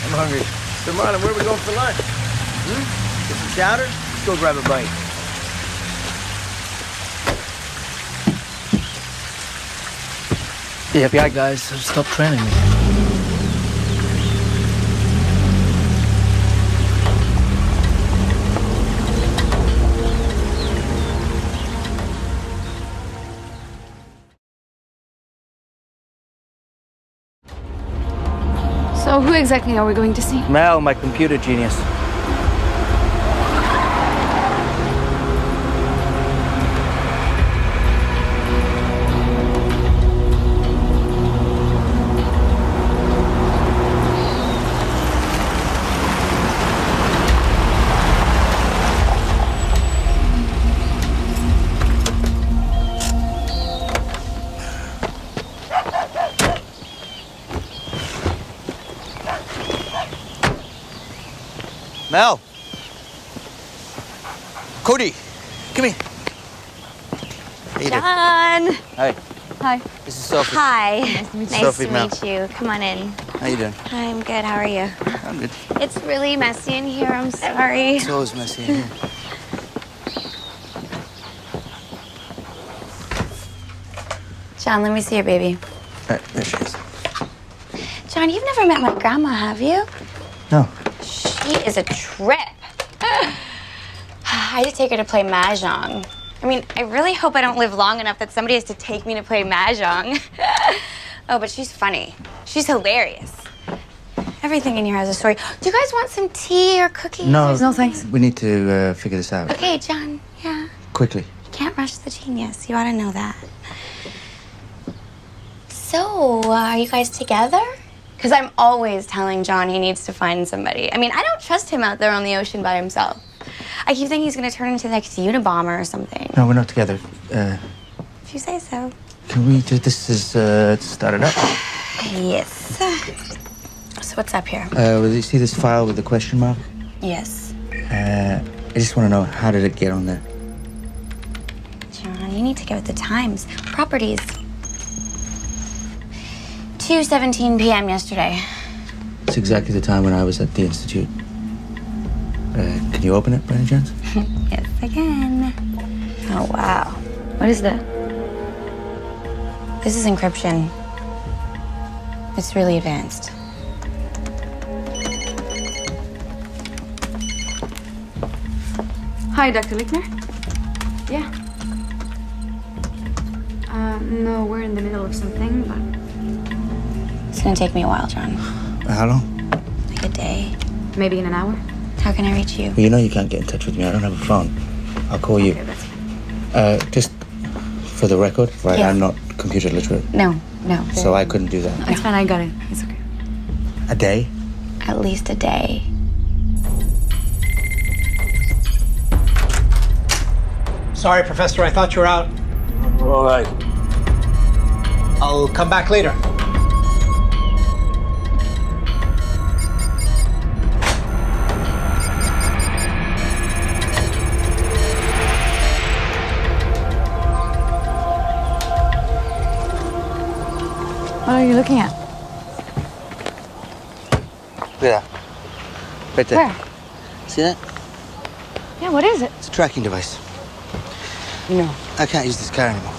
Speaker 11: I'm hungry.
Speaker 17: So, Marlon, where are we going for lunch? Get some chowder? Let's go grab a bite.
Speaker 11: The FBI guys have stopped training me.
Speaker 15: So who exactly are we going to see?
Speaker 8: Mel, my computer genius. Mel. Cody, come here. How you doing?
Speaker 2: John.
Speaker 8: Hi.
Speaker 2: Hi.
Speaker 8: This is Sophie.
Speaker 2: Hi. Nice to meet you.
Speaker 8: Sophie,
Speaker 2: Nice to meet you. Come on in.
Speaker 8: How you doing?
Speaker 2: Hi, I'm good. How are you?
Speaker 8: I'm good.
Speaker 2: It's really messy in here. I'm sorry.
Speaker 8: It's always messy in here.
Speaker 2: John, let me see your baby.
Speaker 8: There she is.
Speaker 2: John, you've never met my grandma, have you?
Speaker 8: No.
Speaker 2: She is a trip. I had to take her to play Mahjong. I mean, I really hope I don't live long enough that somebody has to take me to play Mahjong. Oh, but she's funny. She's hilarious. Everything in here has a story. Do you guys want some tea or cookies?
Speaker 8: No.
Speaker 15: No, thanks.
Speaker 8: We need to figure this out.
Speaker 2: Okay, John. Yeah.
Speaker 8: Quickly.
Speaker 2: You can't rush the genius. You ought to know that. So, are you guys together? Because I'm always telling John he needs to find somebody. I mean, I don't trust him out there on the ocean by himself. I keep thinking he's going to turn into the next Unabomber or something.
Speaker 8: No, we're not together.
Speaker 2: If you say so.
Speaker 8: Can we do this as start it up?
Speaker 2: Yes. So what's up here?
Speaker 8: Well, you see this file with the question mark?
Speaker 2: Yes.
Speaker 8: I just want to know, how did it get on there?
Speaker 2: John, you need to go with the times. Properties. 2:17 p.m. yesterday.
Speaker 8: It's exactly the time when I was at the Institute. Can you open it by any chance?
Speaker 2: Yes, I can. Oh, wow. What is that? This is encryption. It's really advanced.
Speaker 15: Hi, Dr. Lickner. Yeah. No, we're in the middle of something, but...
Speaker 2: It's gonna take me a while, John.
Speaker 8: How long?
Speaker 2: Like a day.
Speaker 15: Maybe in an hour.
Speaker 2: How can I reach you?
Speaker 8: Well, you know you can't get in touch with me. I don't have a phone. I'll call you.
Speaker 15: Okay, that's fine.
Speaker 8: Just for the record, right?
Speaker 2: Yeah.
Speaker 8: I'm not computer literate.
Speaker 2: No.
Speaker 8: So I couldn't do that.
Speaker 15: It's fine, I got it. It's okay.
Speaker 8: A day?
Speaker 2: At least a day.
Speaker 5: Sorry, Professor, I thought you were out.
Speaker 16: All right.
Speaker 5: I'll come back later.
Speaker 15: What are you looking at?
Speaker 8: Look at that. Right there.
Speaker 15: Where?
Speaker 8: See that?
Speaker 15: Yeah, what is it?
Speaker 8: It's a tracking device.
Speaker 15: No.
Speaker 8: I can't use this car anymore.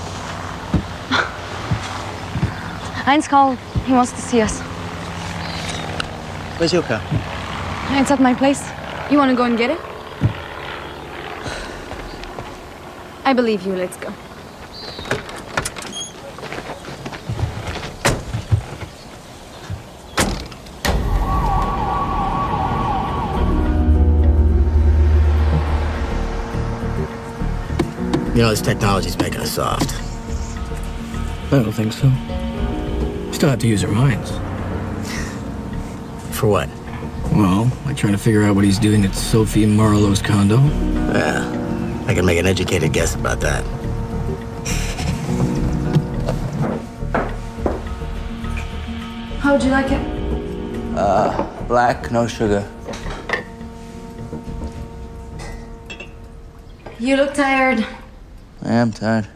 Speaker 15: Heinz called. He wants to see us.
Speaker 8: Where's your car?
Speaker 15: It's at my place. You want to go and get it? I believe you. Let's go.
Speaker 13: You know, this technology's making us soft.
Speaker 11: I don't think so. Still have to use our minds.
Speaker 13: For what?
Speaker 11: Well, like trying to figure out what he's doing at Sophie Marlowe's condo.
Speaker 13: Yeah, I can make an educated guess about that.
Speaker 15: How would you like it?
Speaker 8: Black, no sugar.
Speaker 15: You look tired.
Speaker 8: I am tired.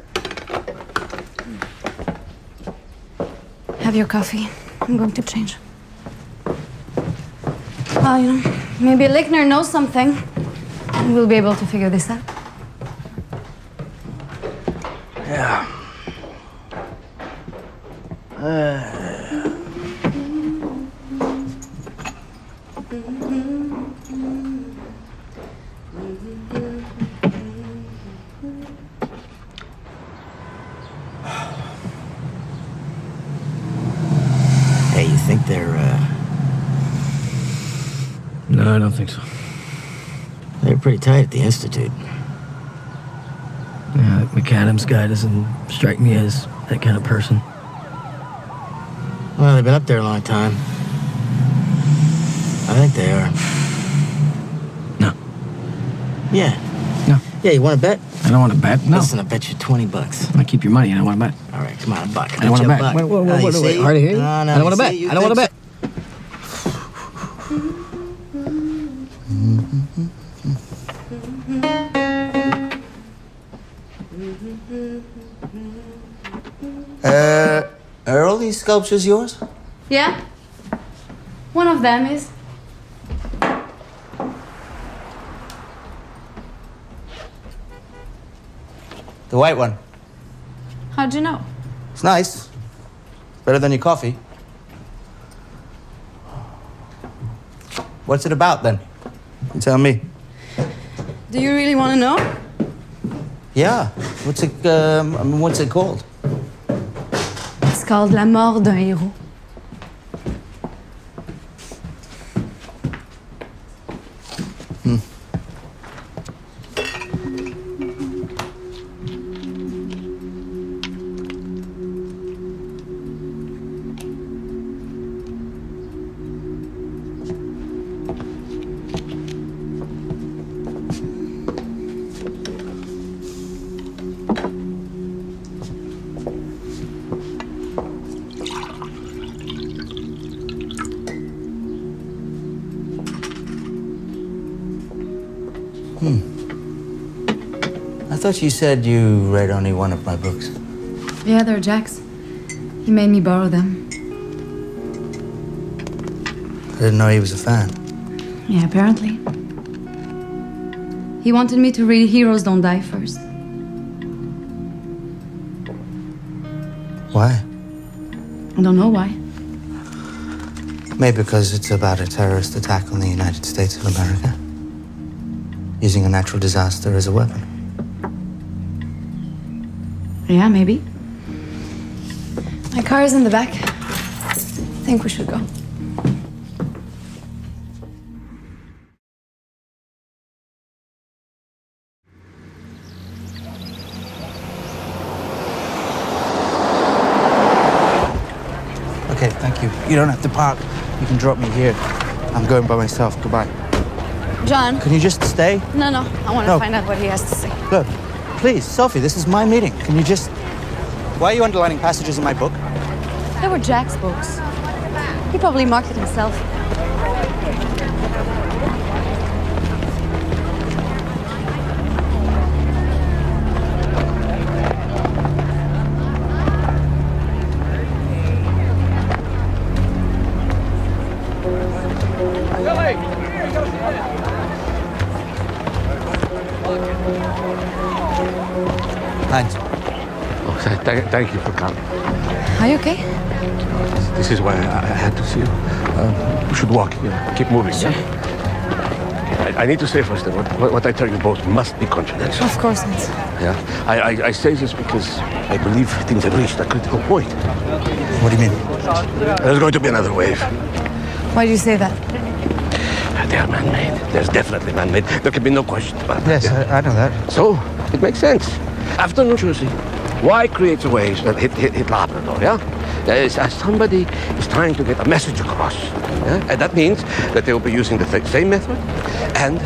Speaker 15: Have your coffee. I'm going to change. Well, you know, maybe Lickner knows something. And we'll be able to figure this out.
Speaker 8: Yeah.
Speaker 13: Hey, you think they're,
Speaker 11: No, I don't think so.
Speaker 13: they're pretty tight at the Institute.
Speaker 11: Yeah, that McAdams guy doesn't strike me as that kind of person.
Speaker 13: Well, they've been up there a long time. I think they are.
Speaker 11: No.
Speaker 13: Yeah.
Speaker 11: No.
Speaker 13: Yeah, you want to bet?
Speaker 11: I don't want to bet. No.
Speaker 13: Listen, I bet you $20.
Speaker 11: I keep your money. I don't want to bet.
Speaker 13: All right, come on, a buck.
Speaker 11: I don't want to bet.
Speaker 13: Buck.
Speaker 11: Wait,
Speaker 13: You
Speaker 11: hard to hear you?
Speaker 13: No,
Speaker 11: I don't want to bet. I don't want to bet.
Speaker 8: Are all these sculptures yours?
Speaker 15: Yeah? One of them is.
Speaker 8: The white one.
Speaker 15: How'd you know?
Speaker 8: It's nice. Better than your coffee. What's it about, then? You tell me.
Speaker 15: Do you really want to know?
Speaker 8: Yeah. What's it called?
Speaker 15: It's called La mort d'un héros.
Speaker 8: I thought you said you read only one of my books.
Speaker 15: Yeah, they're Jack's. He made me borrow them.
Speaker 8: I didn't know he was a fan.
Speaker 15: Yeah, apparently. He wanted me to read Heroes Don't Die first.
Speaker 8: Why?
Speaker 15: I don't know why.
Speaker 8: Maybe because it's about a terrorist attack on the United States of America. Using a natural disaster as a weapon.
Speaker 15: Yeah, maybe. My car is in the back. I think we should go.
Speaker 8: Okay, thank you. You don't have to park. You can drop me here. I'm going by myself. Goodbye.
Speaker 15: John.
Speaker 8: Can you just stay?
Speaker 15: No. I want to
Speaker 8: No.
Speaker 15: find out what he has to say.
Speaker 8: Look, please, Sophie, this is my meeting. Can you just... Why are you underlining passages in my book?
Speaker 15: They were Jack's books. He probably marked it himself.
Speaker 8: Heinz.
Speaker 16: Oh, thank you for coming.
Speaker 15: Are you okay?
Speaker 16: This is why I had to see you. We should walk. Keep moving.
Speaker 15: Sure.
Speaker 16: Yeah? I need to say first that what I tell you both must be confidential.
Speaker 15: Of course, Hans.
Speaker 16: Yeah. I say this because I believe things have reached a critical point.
Speaker 8: What do you mean?
Speaker 16: There's going to be another wave.
Speaker 15: Why do you say that?
Speaker 16: They are man-made. There's definitely man-made. There can be no question about that.
Speaker 8: Yes, I know that.
Speaker 16: So, it makes sense. After New Jersey, why create the waves that hit Labrador, yeah? Somebody is trying to get a message across. Yeah? And that means that they will be using the same method, and...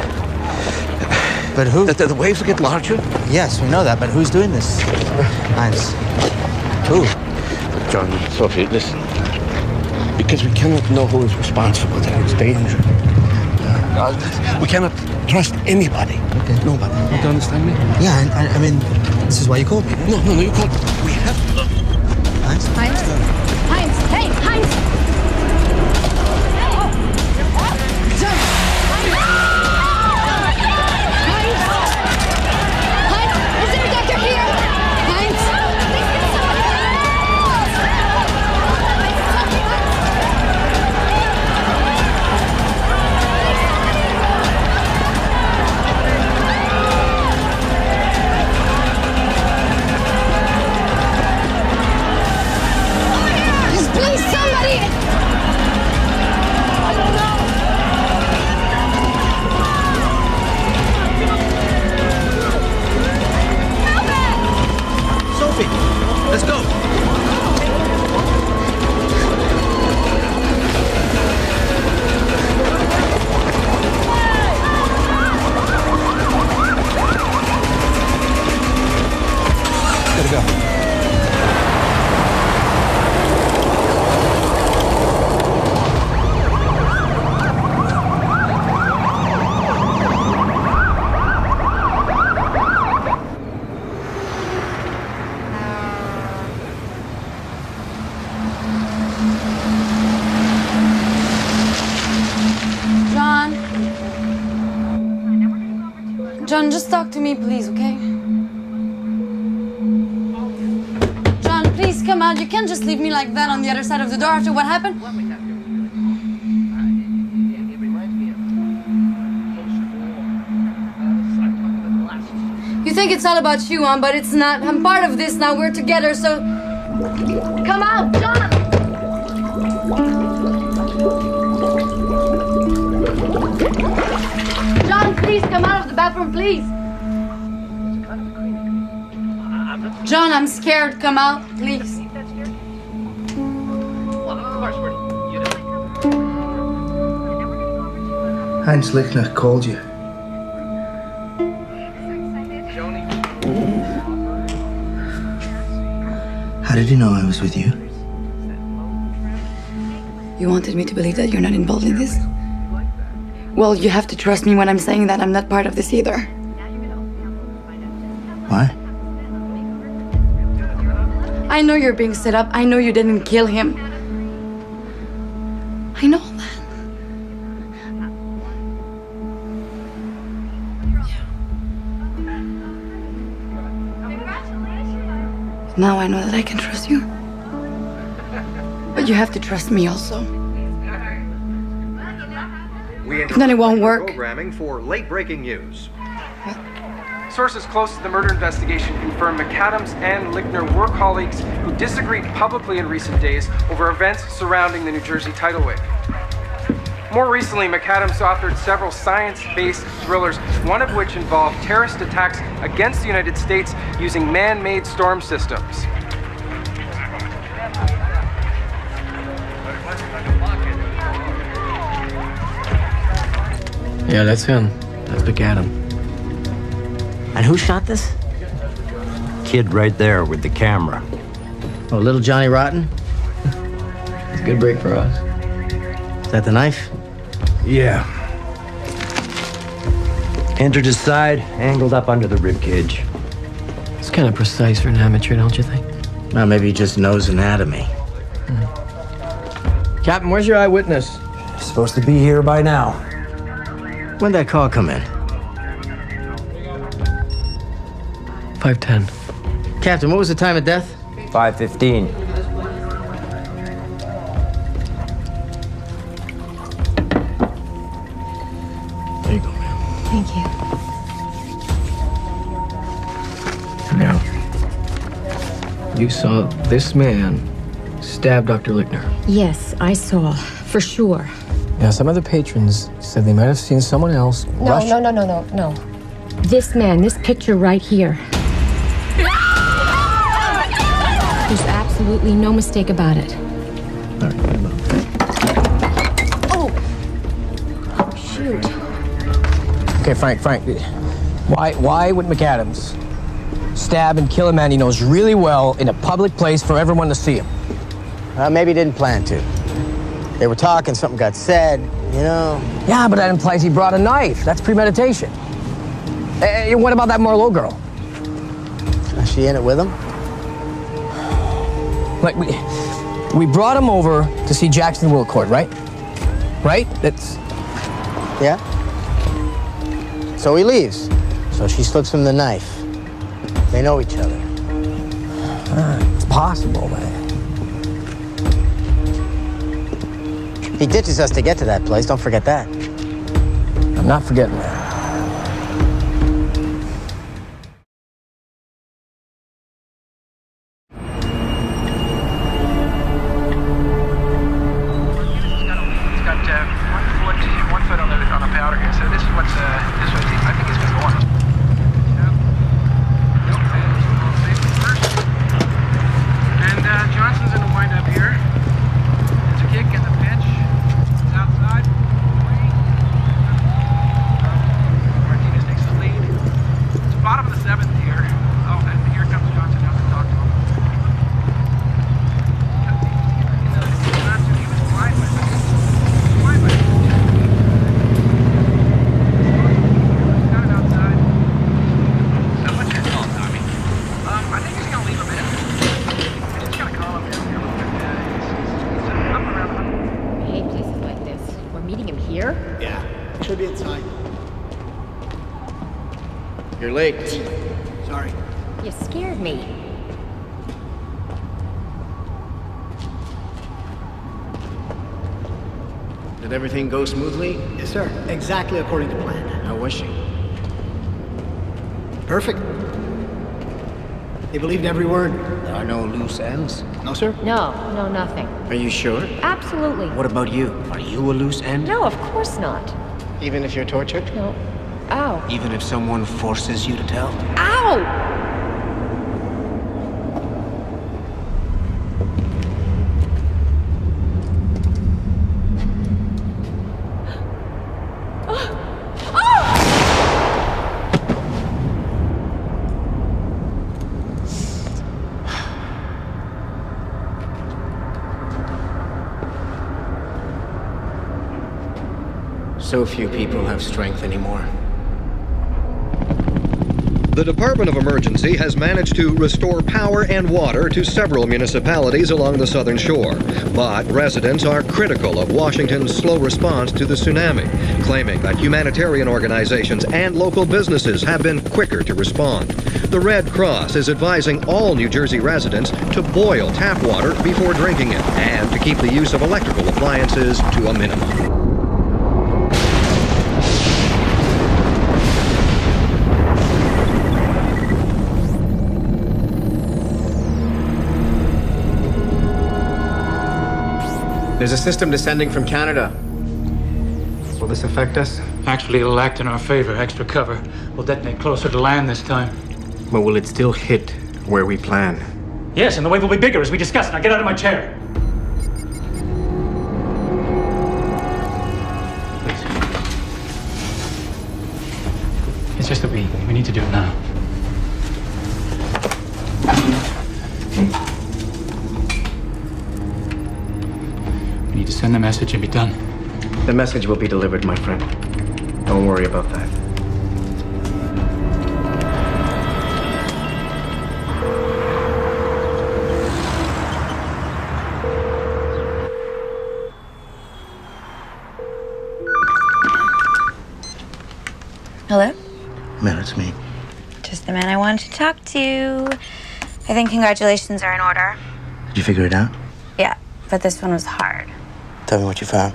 Speaker 8: But who?
Speaker 16: That the waves will get larger.
Speaker 8: Yes, we know that, but who's doing this? Heinz. Who?
Speaker 16: John, Sophie, listen. Because we cannot know who is responsible, then it's danger. We cannot trust anybody.
Speaker 8: Okay.
Speaker 16: Nobody. You don't understand me?
Speaker 8: Yeah, I mean, this is why you called me.
Speaker 16: No, you called me. We have to...
Speaker 8: Heinz?
Speaker 15: Heinz? Heinz! Hey, Heinz! John! Heinz! Heinz! Is there a doctor here? Heinz! Please, somebody! I don't know.
Speaker 8: Sophie, let's go. Gotta go.
Speaker 15: John, just talk to me, please, okay? John, please come out. You can't just leave me like that on the other side of the door after what happened. You think it's all about you, huh? But it's not. I'm part of this now. We're together, so... Come out, John! John, please, come out of the bathroom, please! John, I'm scared. Come out, please.
Speaker 7: Heinz Lichtner called you. How did you know I was with you?
Speaker 15: You wanted me to believe that you're not involved in this? Well, you have to trust me when I'm saying that I'm not part of this either.
Speaker 7: Why?
Speaker 15: I know you're being set up. I know you didn't kill him. I know that. Now I know that I can trust you. But you have to trust me also. If not, it won't work.
Speaker 10: Programming for late-breaking news.
Speaker 6: Sources close to the murder investigation confirm McAdams and Lichtner were colleagues who disagreed publicly in recent days over events surrounding the New Jersey tidal wave. More recently, McAdams authored several science-based thrillers, one of which involved terrorist attacks against the United States using man-made storm systems.
Speaker 11: Yeah, that's him. That's McAdam.
Speaker 9: And who shot this? Kid right there with the camera.
Speaker 11: Oh, little Johnny Rotten? It's a good break for us. Is that the knife?
Speaker 9: Yeah. Entered his side, angled up under the rib cage.
Speaker 11: It's kind of precise for an amateur, don't you think?
Speaker 7: Well, maybe he just knows anatomy.
Speaker 11: Captain, where's your eyewitness?
Speaker 9: Supposed to be here by now.
Speaker 7: When'd that call come in?
Speaker 11: 5:10.
Speaker 7: Captain, what was the time of death?
Speaker 9: 5:15.
Speaker 11: There you go, ma'am.
Speaker 22: Thank you.
Speaker 11: Now, you saw this man stab Dr. Lichtner.
Speaker 22: Yes, I saw, for sure.
Speaker 11: Now, some other patrons said they might have seen someone else rush.
Speaker 22: No. This man, this picture right here. There's absolutely no mistake about it.
Speaker 11: All right, put him up.
Speaker 22: Oh, shoot.
Speaker 11: Okay, Frank. Why would McAdams stab and kill a man he knows really well in a public place for everyone to see him?
Speaker 7: Maybe he didn't plan to. They were talking, something got said, you know.
Speaker 11: Yeah, but that implies he brought a knife. That's premeditation. And what about that Marlowe girl?
Speaker 7: Is she in it with him?
Speaker 11: Like, we brought him over to see Jackson Wilcourt, right? Right? That's...
Speaker 7: Yeah. So he leaves. So she slips him the knife. They know each other.
Speaker 11: It's possible, man.
Speaker 7: He ditches us to get to that place, don't forget that.
Speaker 11: I'm not forgetting that. You're late.
Speaker 5: Sorry.
Speaker 22: You scared me.
Speaker 11: Did everything go smoothly?
Speaker 5: Yes, sir. Exactly according to plan.
Speaker 11: How was she?
Speaker 5: Perfect. They believed every word.
Speaker 11: There are no loose ends?
Speaker 5: No, sir?
Speaker 22: No, nothing.
Speaker 11: Are you sure?
Speaker 22: Absolutely.
Speaker 11: What about you? Are you a loose end?
Speaker 22: No, of course not.
Speaker 11: Even if you're tortured?
Speaker 22: No. Ow.
Speaker 11: Even if someone forces you to tell?
Speaker 22: Ow!
Speaker 11: So few people have strength anymore.
Speaker 10: The Department of Emergency has managed to restore power and water to several municipalities along the southern shore. But residents are critical of Washington's slow response to the tsunami, claiming that humanitarian organizations and local businesses have been quicker to respond. The Red Cross is advising all New Jersey residents to boil tap water before drinking it and to keep the use of electrical appliances to a minimum.
Speaker 11: There's a system descending from Canada. Will this affect us?
Speaker 12: Actually, it'll act in our favor. Extra cover. We'll detonate closer to land this time.
Speaker 11: But will it still hit where we plan?
Speaker 12: Yes, and the wave will be bigger as we discussed. Now get out of my chair. Please. It's just that we need to do it now. We need to send the message and be done.
Speaker 11: The message will be delivered, my friend. Don't worry about that.
Speaker 2: Hello?
Speaker 8: Mel, it's me.
Speaker 2: Just the man I wanted to talk to. I think congratulations are in order.
Speaker 8: Did you figure it out?
Speaker 2: Yeah, but this one was hard.
Speaker 8: Tell me what you found.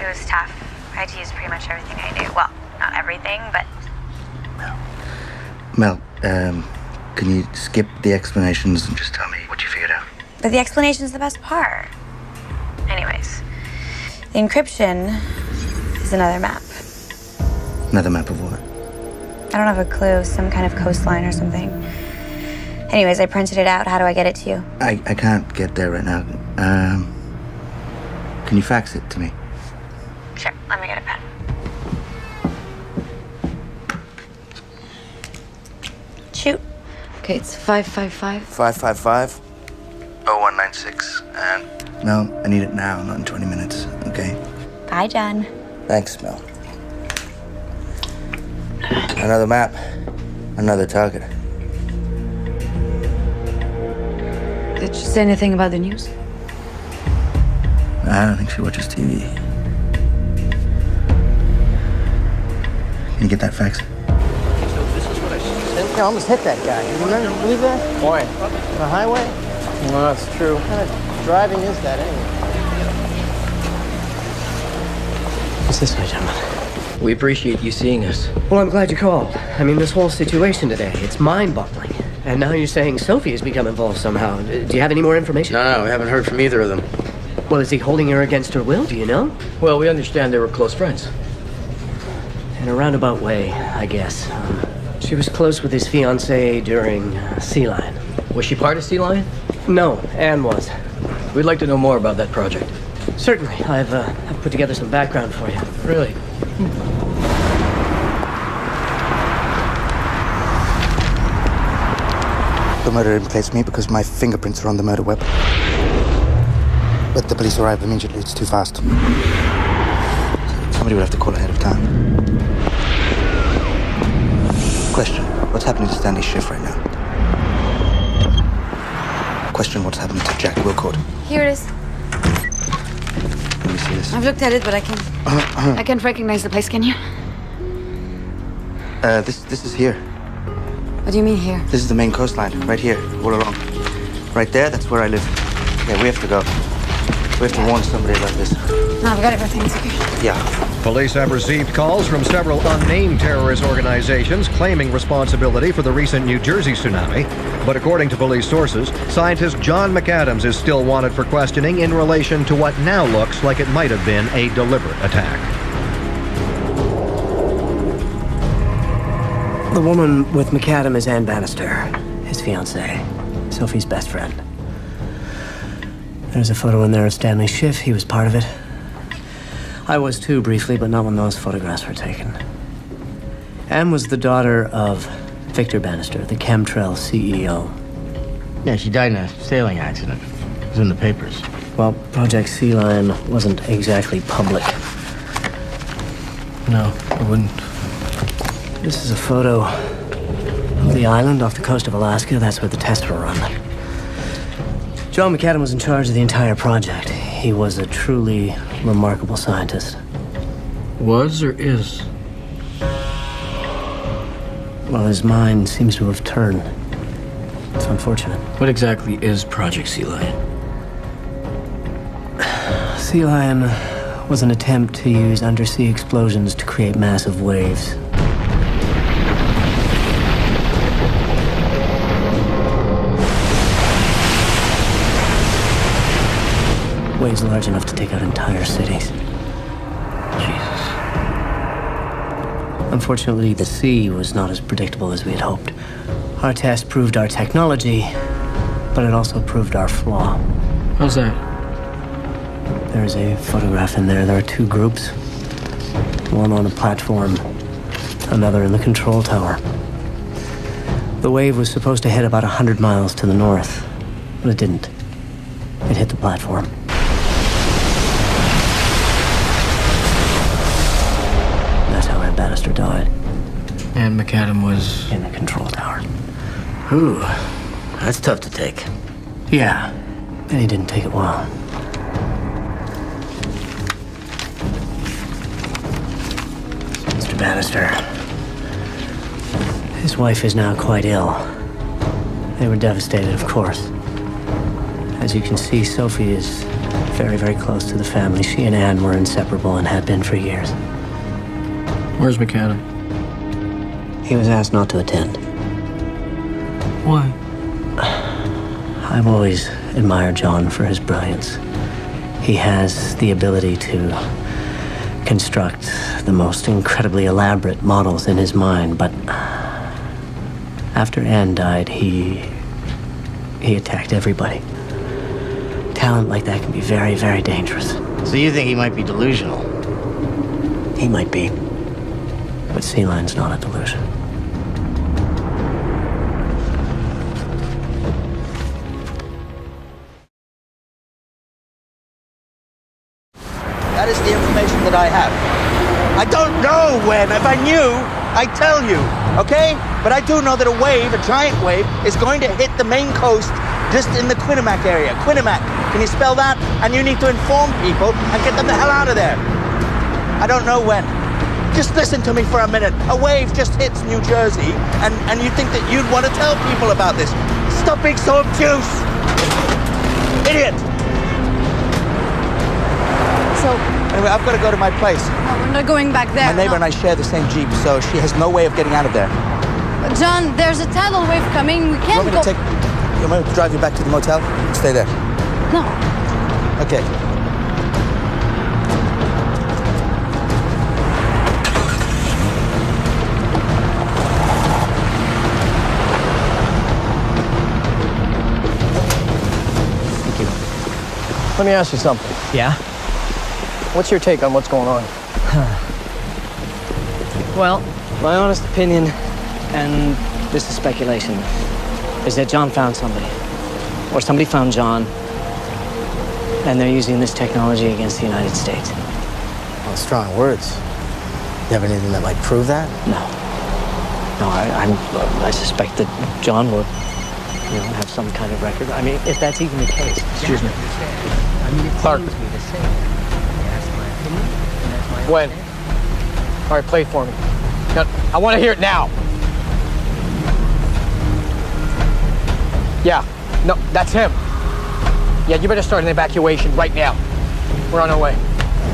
Speaker 2: It was tough. I had to use pretty much everything I knew. Well, not everything, but
Speaker 8: Mel, can you skip the explanations and just tell me what you figured out?
Speaker 2: the explanation's the best part. Anyways, the encryption is another map.
Speaker 8: Another map of what?
Speaker 2: I don't have a clue. Some kind of coastline or something. Anyways, I printed it out. How do I get it to you?
Speaker 8: I can't get there right now. Can you fax it to me?
Speaker 2: Sure. Let me get a pen. Shoot.
Speaker 13: Okay, it's 555.
Speaker 8: 555 0196. And Mel, I need it now, not in 20 minutes, okay?
Speaker 2: Bye, John.
Speaker 8: Thanks, Mel. Another map. Another target.
Speaker 15: Did she say anything about the news?
Speaker 8: I don't think she watches TV. Can you get that fax?
Speaker 11: I almost hit that guy. You remember, believe that? Why? The highway? No, that's true. What kind of driving is that anyway?
Speaker 13: What's this way, gentlemen?
Speaker 19: We appreciate you seeing us.
Speaker 13: Well, I'm glad you called. I mean, this whole situation today, it's mind-boggling. And now you're saying Sophie has become involved somehow. Do you have any more information?
Speaker 19: No, we haven't heard from either of them.
Speaker 13: Well, is he holding her against her will? Do you know?
Speaker 19: Well, we understand they were close friends.
Speaker 13: In a roundabout way, I guess. She was close with his fiancée during Sea Lion.
Speaker 19: Was she part of Sea Lion?
Speaker 13: No, Anne was.
Speaker 19: We'd like to know more about that project.
Speaker 13: Certainly. I've put together some background for you.
Speaker 19: Really?
Speaker 8: The murder implicates me because my fingerprints are on the murder weapon. But the police arrive immediately. It's too fast. Somebody would have to call ahead of time. Question. What's happening to Stanley's shift right now? Question. What's happening to Jack Wilcourt?
Speaker 15: Here it is.
Speaker 8: Let me see this.
Speaker 15: I've looked at it, but I can't recognize the place, can you?
Speaker 8: This is here.
Speaker 15: What do you mean here?
Speaker 8: This is the main coastline, right here, all along. Right there, that's where I live. Yeah, we have to go. We have to warn somebody about this.
Speaker 15: No, I've got everything. It's okay.
Speaker 8: Yeah.
Speaker 10: Police have received calls from several unnamed terrorist organizations claiming responsibility for the recent New Jersey tsunami. But according to police sources, scientist John McAdams is still wanted for questioning in relation to what now looks like it might have been a deliberate attack.
Speaker 13: The woman with McAdam is Ann Bannister, his fiancée, Sophie's best friend. There's a photo in there of Stanley Schiff. He was part of it. I was too, briefly, but not when those photographs were taken. Ann was the daughter of Victor Bannister, the Chemtrail CEO.
Speaker 9: Yeah, she died in a sailing accident. It was in the papers.
Speaker 13: Well, Project Sea Lion wasn't exactly public.
Speaker 19: No, I wouldn't.
Speaker 13: This is a photo of the island off the coast of Alaska. That's where the tests were run. John McAdam was in charge of the entire project. He was a truly remarkable scientist.
Speaker 19: Was or is?
Speaker 13: Well, his mind seems to have turned. It's unfortunate.
Speaker 19: What exactly is Project Sea Lion?
Speaker 13: Sea Lion was an attempt to use undersea explosions to create massive waves. Waves large enough to take out entire cities.
Speaker 19: Jesus.
Speaker 13: Unfortunately, the sea was not as predictable as we had hoped. Our test proved our technology, but it also proved our flaw.
Speaker 19: How's that?
Speaker 13: There is a photograph in there. There are two groups. One on a platform, another in the control tower. The wave was supposed to hit about 100 miles to the north, but it didn't. It hit the platform. That's how Ann Bannister died.
Speaker 19: And McAdam was
Speaker 13: in the control tower.
Speaker 9: Ooh, that's tough to take.
Speaker 13: Yeah, and he didn't take it well. Mr. Bannister. His wife is now quite ill. They were devastated, of course. As you can see, Sophie is very, very close to the family. She and Anne were inseparable and had been for years.
Speaker 19: Where's McAdam?
Speaker 13: He was asked not to attend.
Speaker 19: Why?
Speaker 13: I've always admired John for his brilliance. He has the ability to construct the most incredibly elaborate models in his mind, but after Anne died, he attacked everybody. Talent like that can be very, very dangerous.
Speaker 9: So you think he might be delusional?
Speaker 13: He might be. But Sea Lion's not a delusion.
Speaker 8: That is the information that I have. I don't know when. If I knew, I'd tell you, okay? But I do know that a wave, a giant wave, is going to hit the main coast just in the Quinnipiac area. Quinnipiac. Can you spell that? And you need to inform people and get them the hell out of there. I don't know when. Just listen to me for a minute. A wave just hits New Jersey, and you think that you'd want to tell people about this. Stop being so obtuse! Idiot!
Speaker 15: So,
Speaker 8: anyway, I've got to go to my place.
Speaker 15: no, we're not going back there.
Speaker 8: My neighbor and I share the same Jeep, so she has no way of getting out of there.
Speaker 15: John, there's a tidal wave coming. We can't
Speaker 8: You
Speaker 15: go.
Speaker 8: want me to drive you back to the motel? Stay there.
Speaker 15: No.
Speaker 8: Okay.
Speaker 11: Let me ask you something.
Speaker 13: Yeah?
Speaker 11: What's your take on what's going on?
Speaker 13: Well, my honest opinion, and this is speculation, is that John found somebody. Or somebody found John, and they're using this technology against the United States.
Speaker 8: Well, strong words. You have anything that might prove that?
Speaker 13: No. No, I suspect that John would, have some kind of record. I mean, if that's even the case.
Speaker 11: Excuse me. Clark. When? All right, play it for me. Now, I want to hear it now. Yeah. No, that's him. Yeah, you better start an evacuation right now. We're on our way.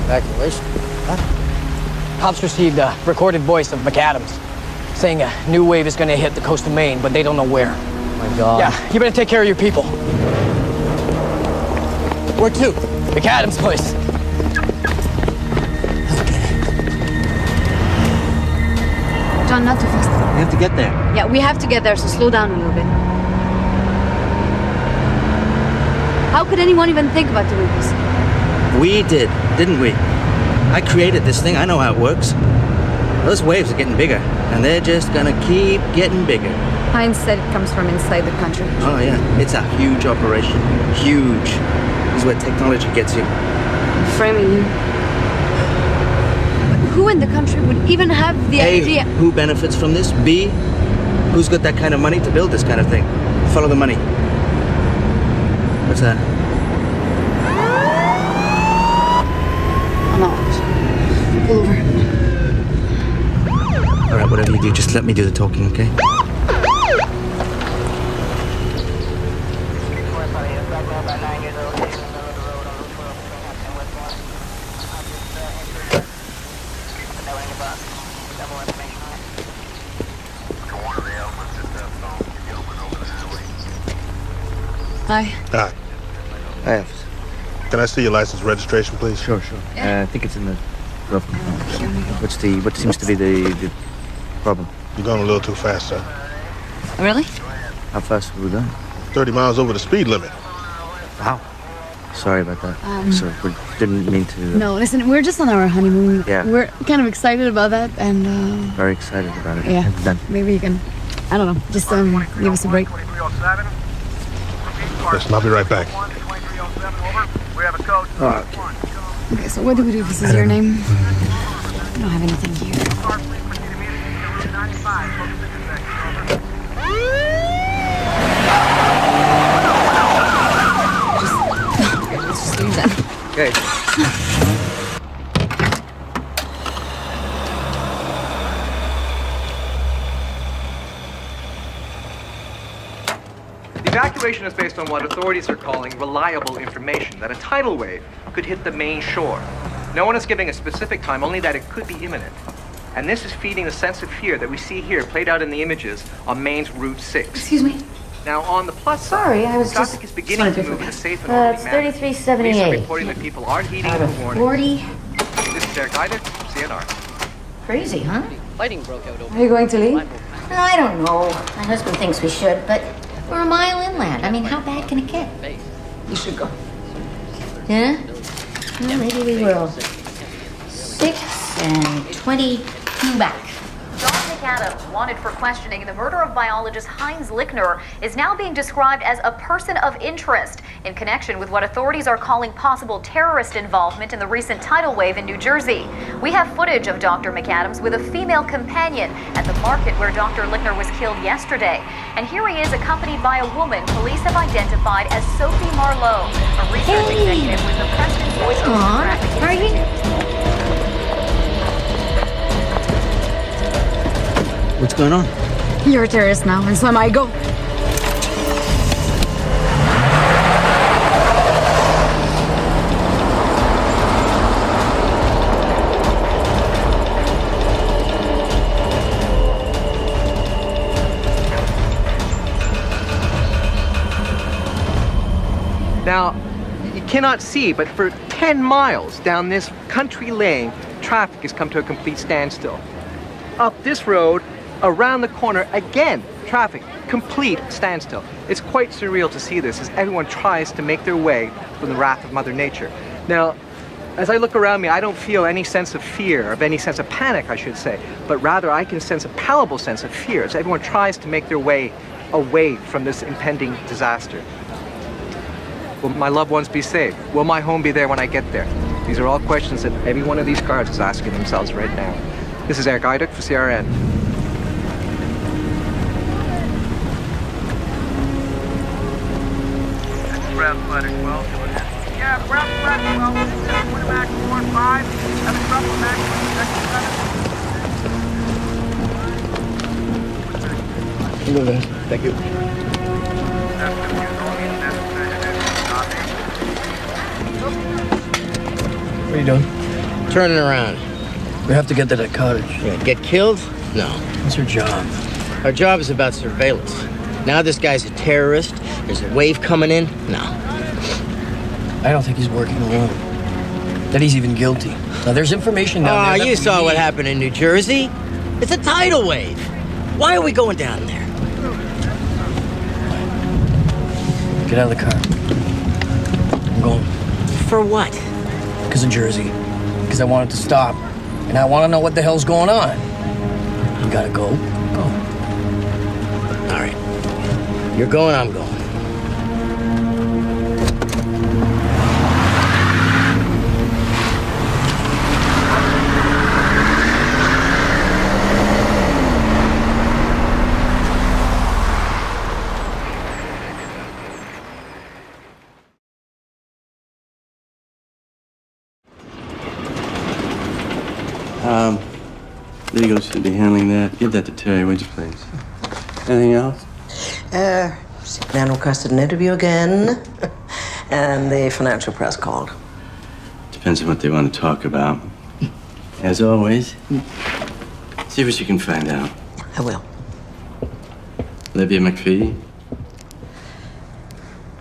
Speaker 20: Evacuation? What?
Speaker 11: Cops received a recorded voice of McAdams saying a new wave is going to hit the coast of Maine, but they don't know where.
Speaker 20: Oh my God.
Speaker 11: Yeah, you better take care of your people.
Speaker 20: Where to?
Speaker 11: McAdams' place.
Speaker 15: John, not too fast.
Speaker 20: We have to get there.
Speaker 15: Yeah, we have to get there, so slow down a little bit. How could anyone even think about doing this?
Speaker 8: We did, didn't we? I created this thing. I know how it works. Those waves are getting bigger, and they're just gonna keep getting bigger.
Speaker 15: Heinz said it comes from inside the country.
Speaker 8: Oh, yeah. It's a huge operation. Huge. This is where technology gets you.
Speaker 15: I'm framing you. But who in the country would even have the
Speaker 8: A,
Speaker 15: idea?
Speaker 8: who benefits from this? B, who's got that kind of money to build this kind of thing? Follow the money. What's that?
Speaker 15: I'm out. Pull over.
Speaker 8: All right, whatever you do, just let me do the talking, okay?
Speaker 15: Hi.
Speaker 1: Hi.
Speaker 8: Hi, officer.
Speaker 1: Can I see your license registration, please?
Speaker 8: Sure. I think it's in the glove compartment. What seems to be the problem?
Speaker 1: You're going a little too fast, sir.
Speaker 15: Really?
Speaker 8: How fast were we going?
Speaker 1: 30 miles over the speed limit.
Speaker 8: Wow. Sorry about that. So we didn't mean to.
Speaker 15: No, listen, we're just on our honeymoon.
Speaker 8: Yeah.
Speaker 15: We're kind of excited about that, and
Speaker 8: Very excited about it.
Speaker 15: yeah,
Speaker 8: And then,
Speaker 15: maybe you can, I don't know, just give us a break.
Speaker 1: Listen, I'll be right back.
Speaker 15: Okay, so what do we do? This is your name? I don't have anything here. Let's just leave that.
Speaker 8: okay.
Speaker 6: The evacuation is based on what authorities are calling reliable information, that a tidal wave could hit the main shore. No one is giving a specific time, only that it could be imminent. And this is feeding the sense of fear that we see here played out in the images on Maine's Route 6.
Speaker 14: Excuse me?
Speaker 6: Now, on the plus side,
Speaker 14: Sorry, I was
Speaker 6: traffic
Speaker 14: just...
Speaker 6: is beginning to move in a safe and
Speaker 14: It's
Speaker 6: orderly manner.
Speaker 14: 3378.
Speaker 6: Police are reporting that people are heeding
Speaker 14: Out
Speaker 6: the
Speaker 14: of
Speaker 6: warning.
Speaker 14: 40.
Speaker 6: This is Eric Ida, CNR.
Speaker 14: Crazy, huh?
Speaker 19: Fighting broke out over.
Speaker 15: Are you going to leave?
Speaker 14: No, I don't know. My husband thinks we should, but we're a mile inland. I mean, how bad can it get?
Speaker 15: You should go.
Speaker 14: Yeah? Well, maybe we will. 6 and 22 back.
Speaker 23: John McAdams, wanted for questioning in the murder of biologist Heinz Lickner, is now being described as a person of interest in connection with what authorities are calling possible terrorist involvement in the recent tidal wave in New Jersey. We have footage of Dr. McAdams with a female companion at the market where Dr. Lickner was killed yesterday. And here he is accompanied by a woman police have identified as Sophie Marlowe, a research executive with the Preston Voice
Speaker 14: Come on, are you?
Speaker 8: What's going on?
Speaker 15: You're a terrorist now, and so am I. Go.
Speaker 6: Now, you cannot see, but for 10 miles down this country lane, traffic has come to a complete standstill. Up this road, around the corner, again, traffic, complete standstill. It's quite surreal to see this as everyone tries to make their way from the wrath of Mother Nature. Now, as I look around me, I don't feel any sense of fear, of any sense of panic, I should say, but rather I can sense a palpable sense of fear as everyone tries to make their way away from this impending disaster. Will my loved ones be safe? Will my home be there when I get there? These are all questions that every one of these cars is asking themselves right now. This is Eric Iduk for CRN.
Speaker 24: Ground flight 12. Yeah, ground flight 12. Put it back 4 and 5. Having trouble back 7.
Speaker 11: Thank you. What are you doing?
Speaker 13: Turning around.
Speaker 11: We have to get to that cottage.
Speaker 13: Yeah, get killed? No.
Speaker 11: What's your job?
Speaker 13: Our job is about surveillance. Now this guy's a terrorist. There's a wave coming in. No.
Speaker 11: I don't think he's working alone. That he's even guilty. Now, there's information down there.
Speaker 13: Oh,
Speaker 11: that
Speaker 13: you
Speaker 11: we
Speaker 13: saw what
Speaker 11: need.
Speaker 13: happened in New Jersey? It's a tidal wave. Why are we going down there?
Speaker 11: Get out of the car. I'm going.
Speaker 13: For what?
Speaker 11: Because of Jersey. Because I want it to stop. And I want to know what the hell's going on. You gotta go. Go.
Speaker 13: All right. You're going, I'm going.
Speaker 20: Legal should be handling that. Give that to Terry, would you please? Anything else?
Speaker 3: Sick man requested an interview again, and the financial press called.
Speaker 20: Depends on what they want to talk about. As always, see what you can find out.
Speaker 3: I will.
Speaker 20: Olivia McPhee?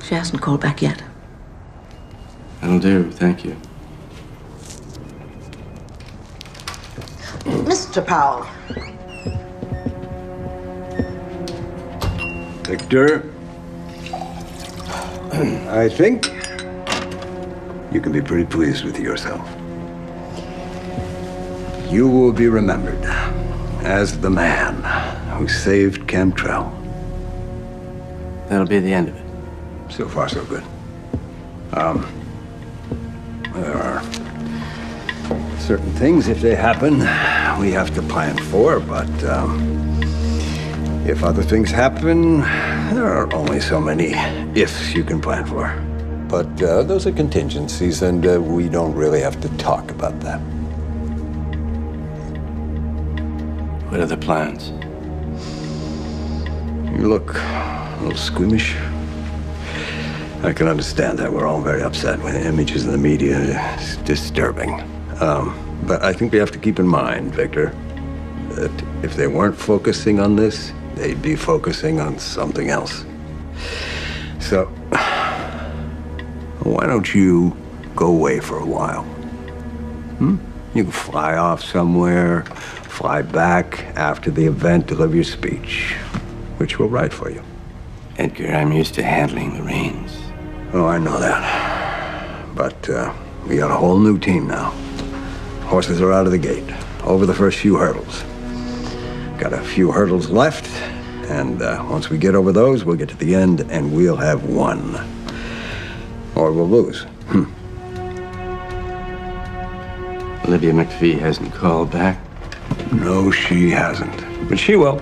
Speaker 3: She hasn't called back yet.
Speaker 20: That'll do, thank you.
Speaker 3: Mr. Powell.
Speaker 4: Victor, I think you can be pretty pleased with yourself. You will be remembered as the man who saved Cantrell.
Speaker 20: That'll be the end of it.
Speaker 4: So far, so good. There are certain things, if they happen, we have to plan for, but if other things happen, there are only so many ifs you can plan for. But those are contingencies, and we don't really have to talk about that.
Speaker 20: What are the plans?
Speaker 4: You look a little squeamish. I can understand that. We're all very upset when the images in the media is disturbing. But I think we have to keep in mind, Victor, that if they weren't focusing on this, they'd be focusing on something else. So, why don't you go away for a while? You can fly off somewhere, fly back after the event, deliver your speech, which we'll write for you.
Speaker 20: Edgar, I'm used to handling the reins.
Speaker 4: Oh, I know that. But we got a whole new team now. Horses are out of the gate, over the first few hurdles. Got a few hurdles left, and once we get over those, we'll get to the end, and we'll have won. Or we'll lose.
Speaker 20: Olivia McPhee hasn't called back?
Speaker 4: No, she hasn't. But she will.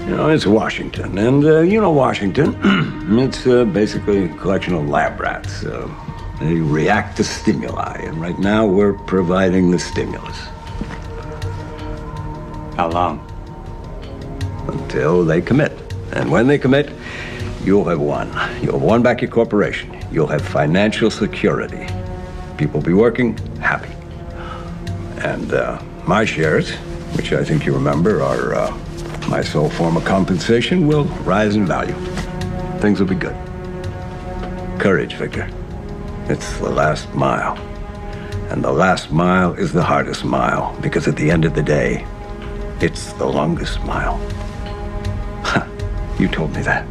Speaker 4: You know, it's Washington, and you know Washington. It's basically a collection of lab rats. They react to stimuli, and right now we're providing the stimulus.
Speaker 20: How long?
Speaker 4: Until they commit. And when they commit, you'll have won. You'll have won back your corporation. You'll have financial security. People will be working happy. And my shares, which I think you remember are my sole form of compensation, will rise in value. Things will be good. Courage, Victor. It's the last mile. And the last mile is the hardest mile, because at the end of the day, it's the longest mile. You told me that.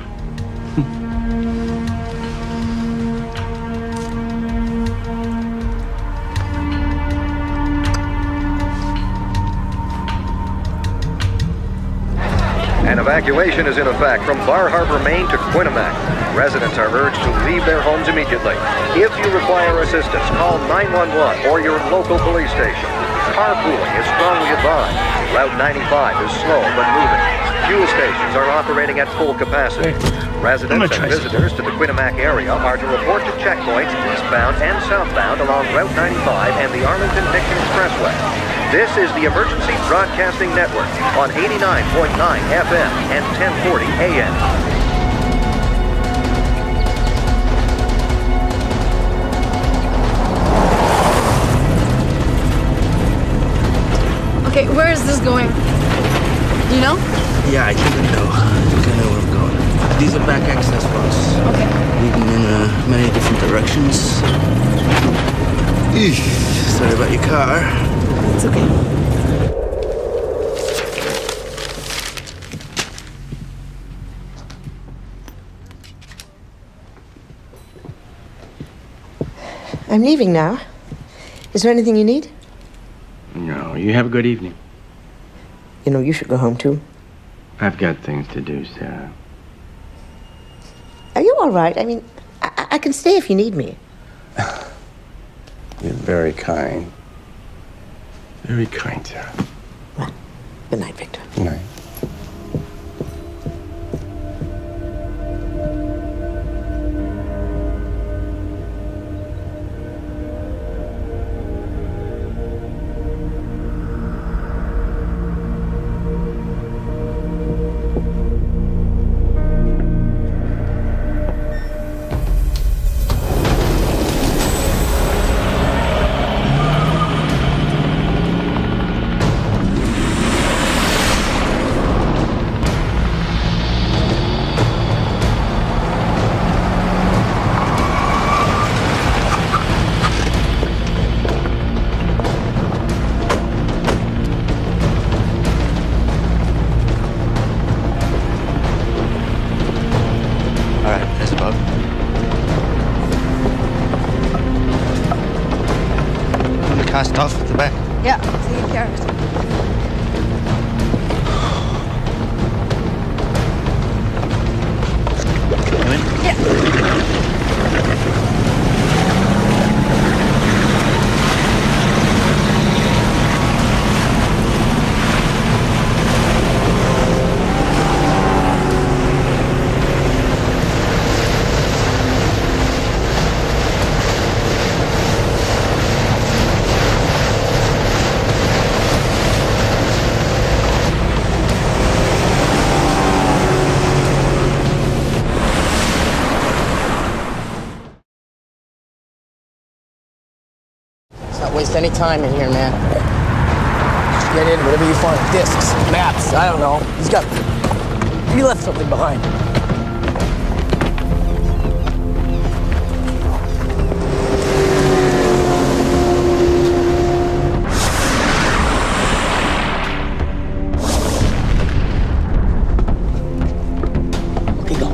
Speaker 10: An evacuation is in effect from Bar Harbor, Maine to Quinnipiac. Residents are urged to leave their homes immediately. If you require assistance, call 911 or your local police station. Carpooling is strongly advised. Route 95 is slow but moving. Fuel stations are operating at full capacity. Residents and visitors to the Quinnipiac area are to report to checkpoints eastbound and southbound along Route 95 and the Arlington-Dixon Expressway. This is the Emergency Broadcasting Network on 89.9 FM and 1040 AM.
Speaker 15: going? You know?
Speaker 7: Yeah, I think I know. I think I know where I'm going. These are back access roads.
Speaker 15: Okay.
Speaker 7: Leading in many different directions. Eesh. Sorry about your car.
Speaker 15: It's okay.
Speaker 3: I'm leaving now. Is there anything you need?
Speaker 20: No, you have a good evening.
Speaker 3: You know, you should go home too.
Speaker 20: I've got things to do, Sarah.
Speaker 3: Are you all right? I mean, I can stay if you need me.
Speaker 20: You're very kind. Very kind, Sarah.
Speaker 3: Well, good night, Victor.
Speaker 20: Good night.
Speaker 8: Cast off at the back.
Speaker 15: Yeah, take care of it.
Speaker 8: Come in.
Speaker 15: Yeah.
Speaker 11: Let's not waste any time in here, man. Just get in, whatever you find. Discs, maps, I don't know. He left something behind. Okay, go.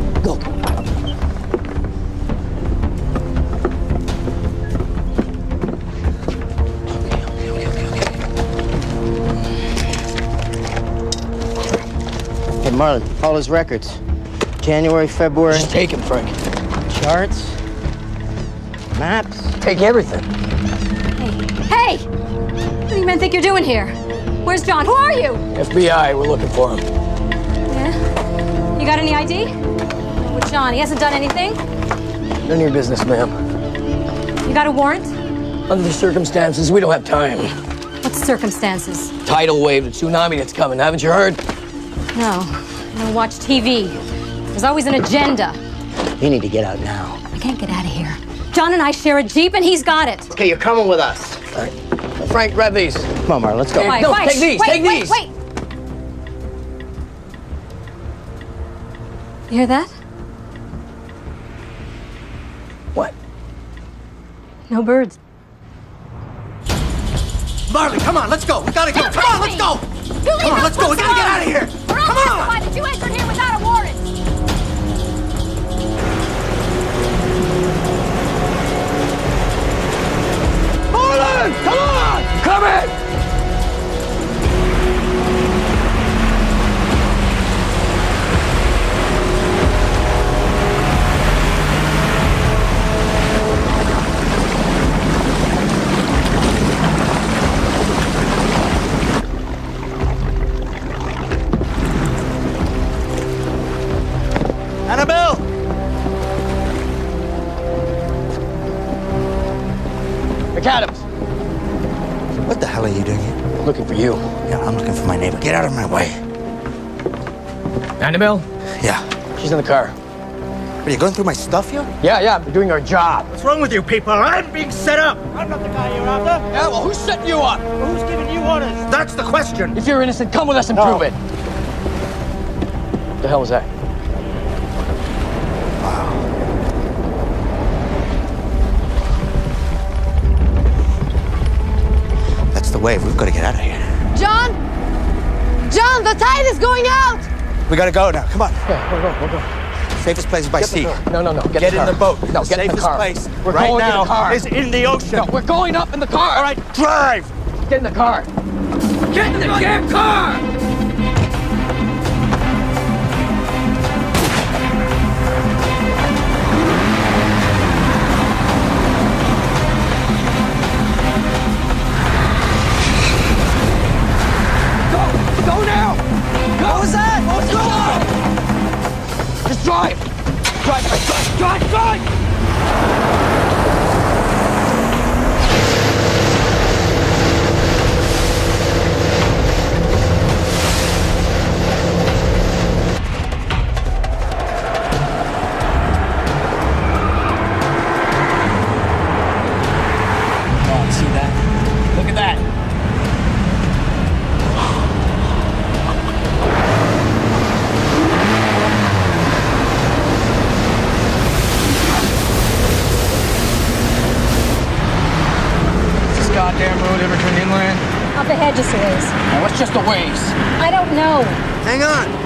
Speaker 13: Hey, Marlon, all his records. January, February.
Speaker 11: Just take him, Frank.
Speaker 13: Charts. Maps.
Speaker 11: Take everything.
Speaker 15: Hey! What do you men think you're doing here? Where's John? Who are you?
Speaker 11: FBI, we're looking for him.
Speaker 15: Yeah? You got any ID? With John, he hasn't done anything?
Speaker 11: None of your business, ma'am.
Speaker 15: You got a warrant?
Speaker 11: Under the circumstances, we don't have time.
Speaker 15: What circumstances?
Speaker 11: Tidal wave, the tsunami that's coming, haven't you heard?
Speaker 15: No, I don't watch TV. There's always an agenda.
Speaker 13: You need to get out now.
Speaker 15: I can't get out of here. John and I share a Jeep and he's got it.
Speaker 13: Okay, you're coming with us.
Speaker 11: All right. Frank, grab these.
Speaker 13: Come on, Marlon, let's go.
Speaker 15: Why?
Speaker 11: No,
Speaker 15: Why?
Speaker 11: take these,
Speaker 15: wait,
Speaker 11: take
Speaker 15: wait,
Speaker 11: these.
Speaker 15: Wait. You hear that?
Speaker 11: What?
Speaker 15: No birds.
Speaker 7: Marley, come on, let's go. We gotta go. Come on, let's go. Come on, let's go. We gotta get out of here.
Speaker 15: We're all testified that you entered here without a warrant.
Speaker 11: Marlon, come on! Come in!
Speaker 7: Annabelle!
Speaker 11: McAdams!
Speaker 8: What the hell are you doing here?
Speaker 11: Looking for you.
Speaker 8: Yeah, I'm looking for my neighbor. Get out of my way.
Speaker 11: Annabelle?
Speaker 8: Yeah.
Speaker 11: She's in the car.
Speaker 8: Are you going through my stuff here?
Speaker 11: Yeah, we're doing our job.
Speaker 5: What's wrong with you people? I'm being set up. I'm not the guy you're after.
Speaker 11: Yeah, well, who's setting you up?
Speaker 5: Well, who's giving you orders? That's the question.
Speaker 11: If you're innocent, come with us and prove it. What the hell was that?
Speaker 8: That's the wave. We've got to get out of here.
Speaker 15: John! John, the tide is going out!
Speaker 8: We got to go now. Come on.
Speaker 11: Yeah, we'll go.
Speaker 8: Safest place is by sea.
Speaker 11: No.
Speaker 8: Get in the boat.
Speaker 11: No, get in the car.
Speaker 8: Safest place
Speaker 11: We're
Speaker 8: right
Speaker 11: going
Speaker 8: now
Speaker 11: in the car.
Speaker 8: is in the ocean.
Speaker 11: No, we're going up in the car.
Speaker 8: All right, drive.
Speaker 11: Get in the car. Get in the damn car! Go now! What was that? What's going on? Just drive! Drive!
Speaker 19: Oh, see that? Look at that.
Speaker 11: Goddamn road ever turned inland?
Speaker 22: Up ahead just a ways.
Speaker 11: Now, what's just a ways?
Speaker 22: I don't know.
Speaker 8: Hang on.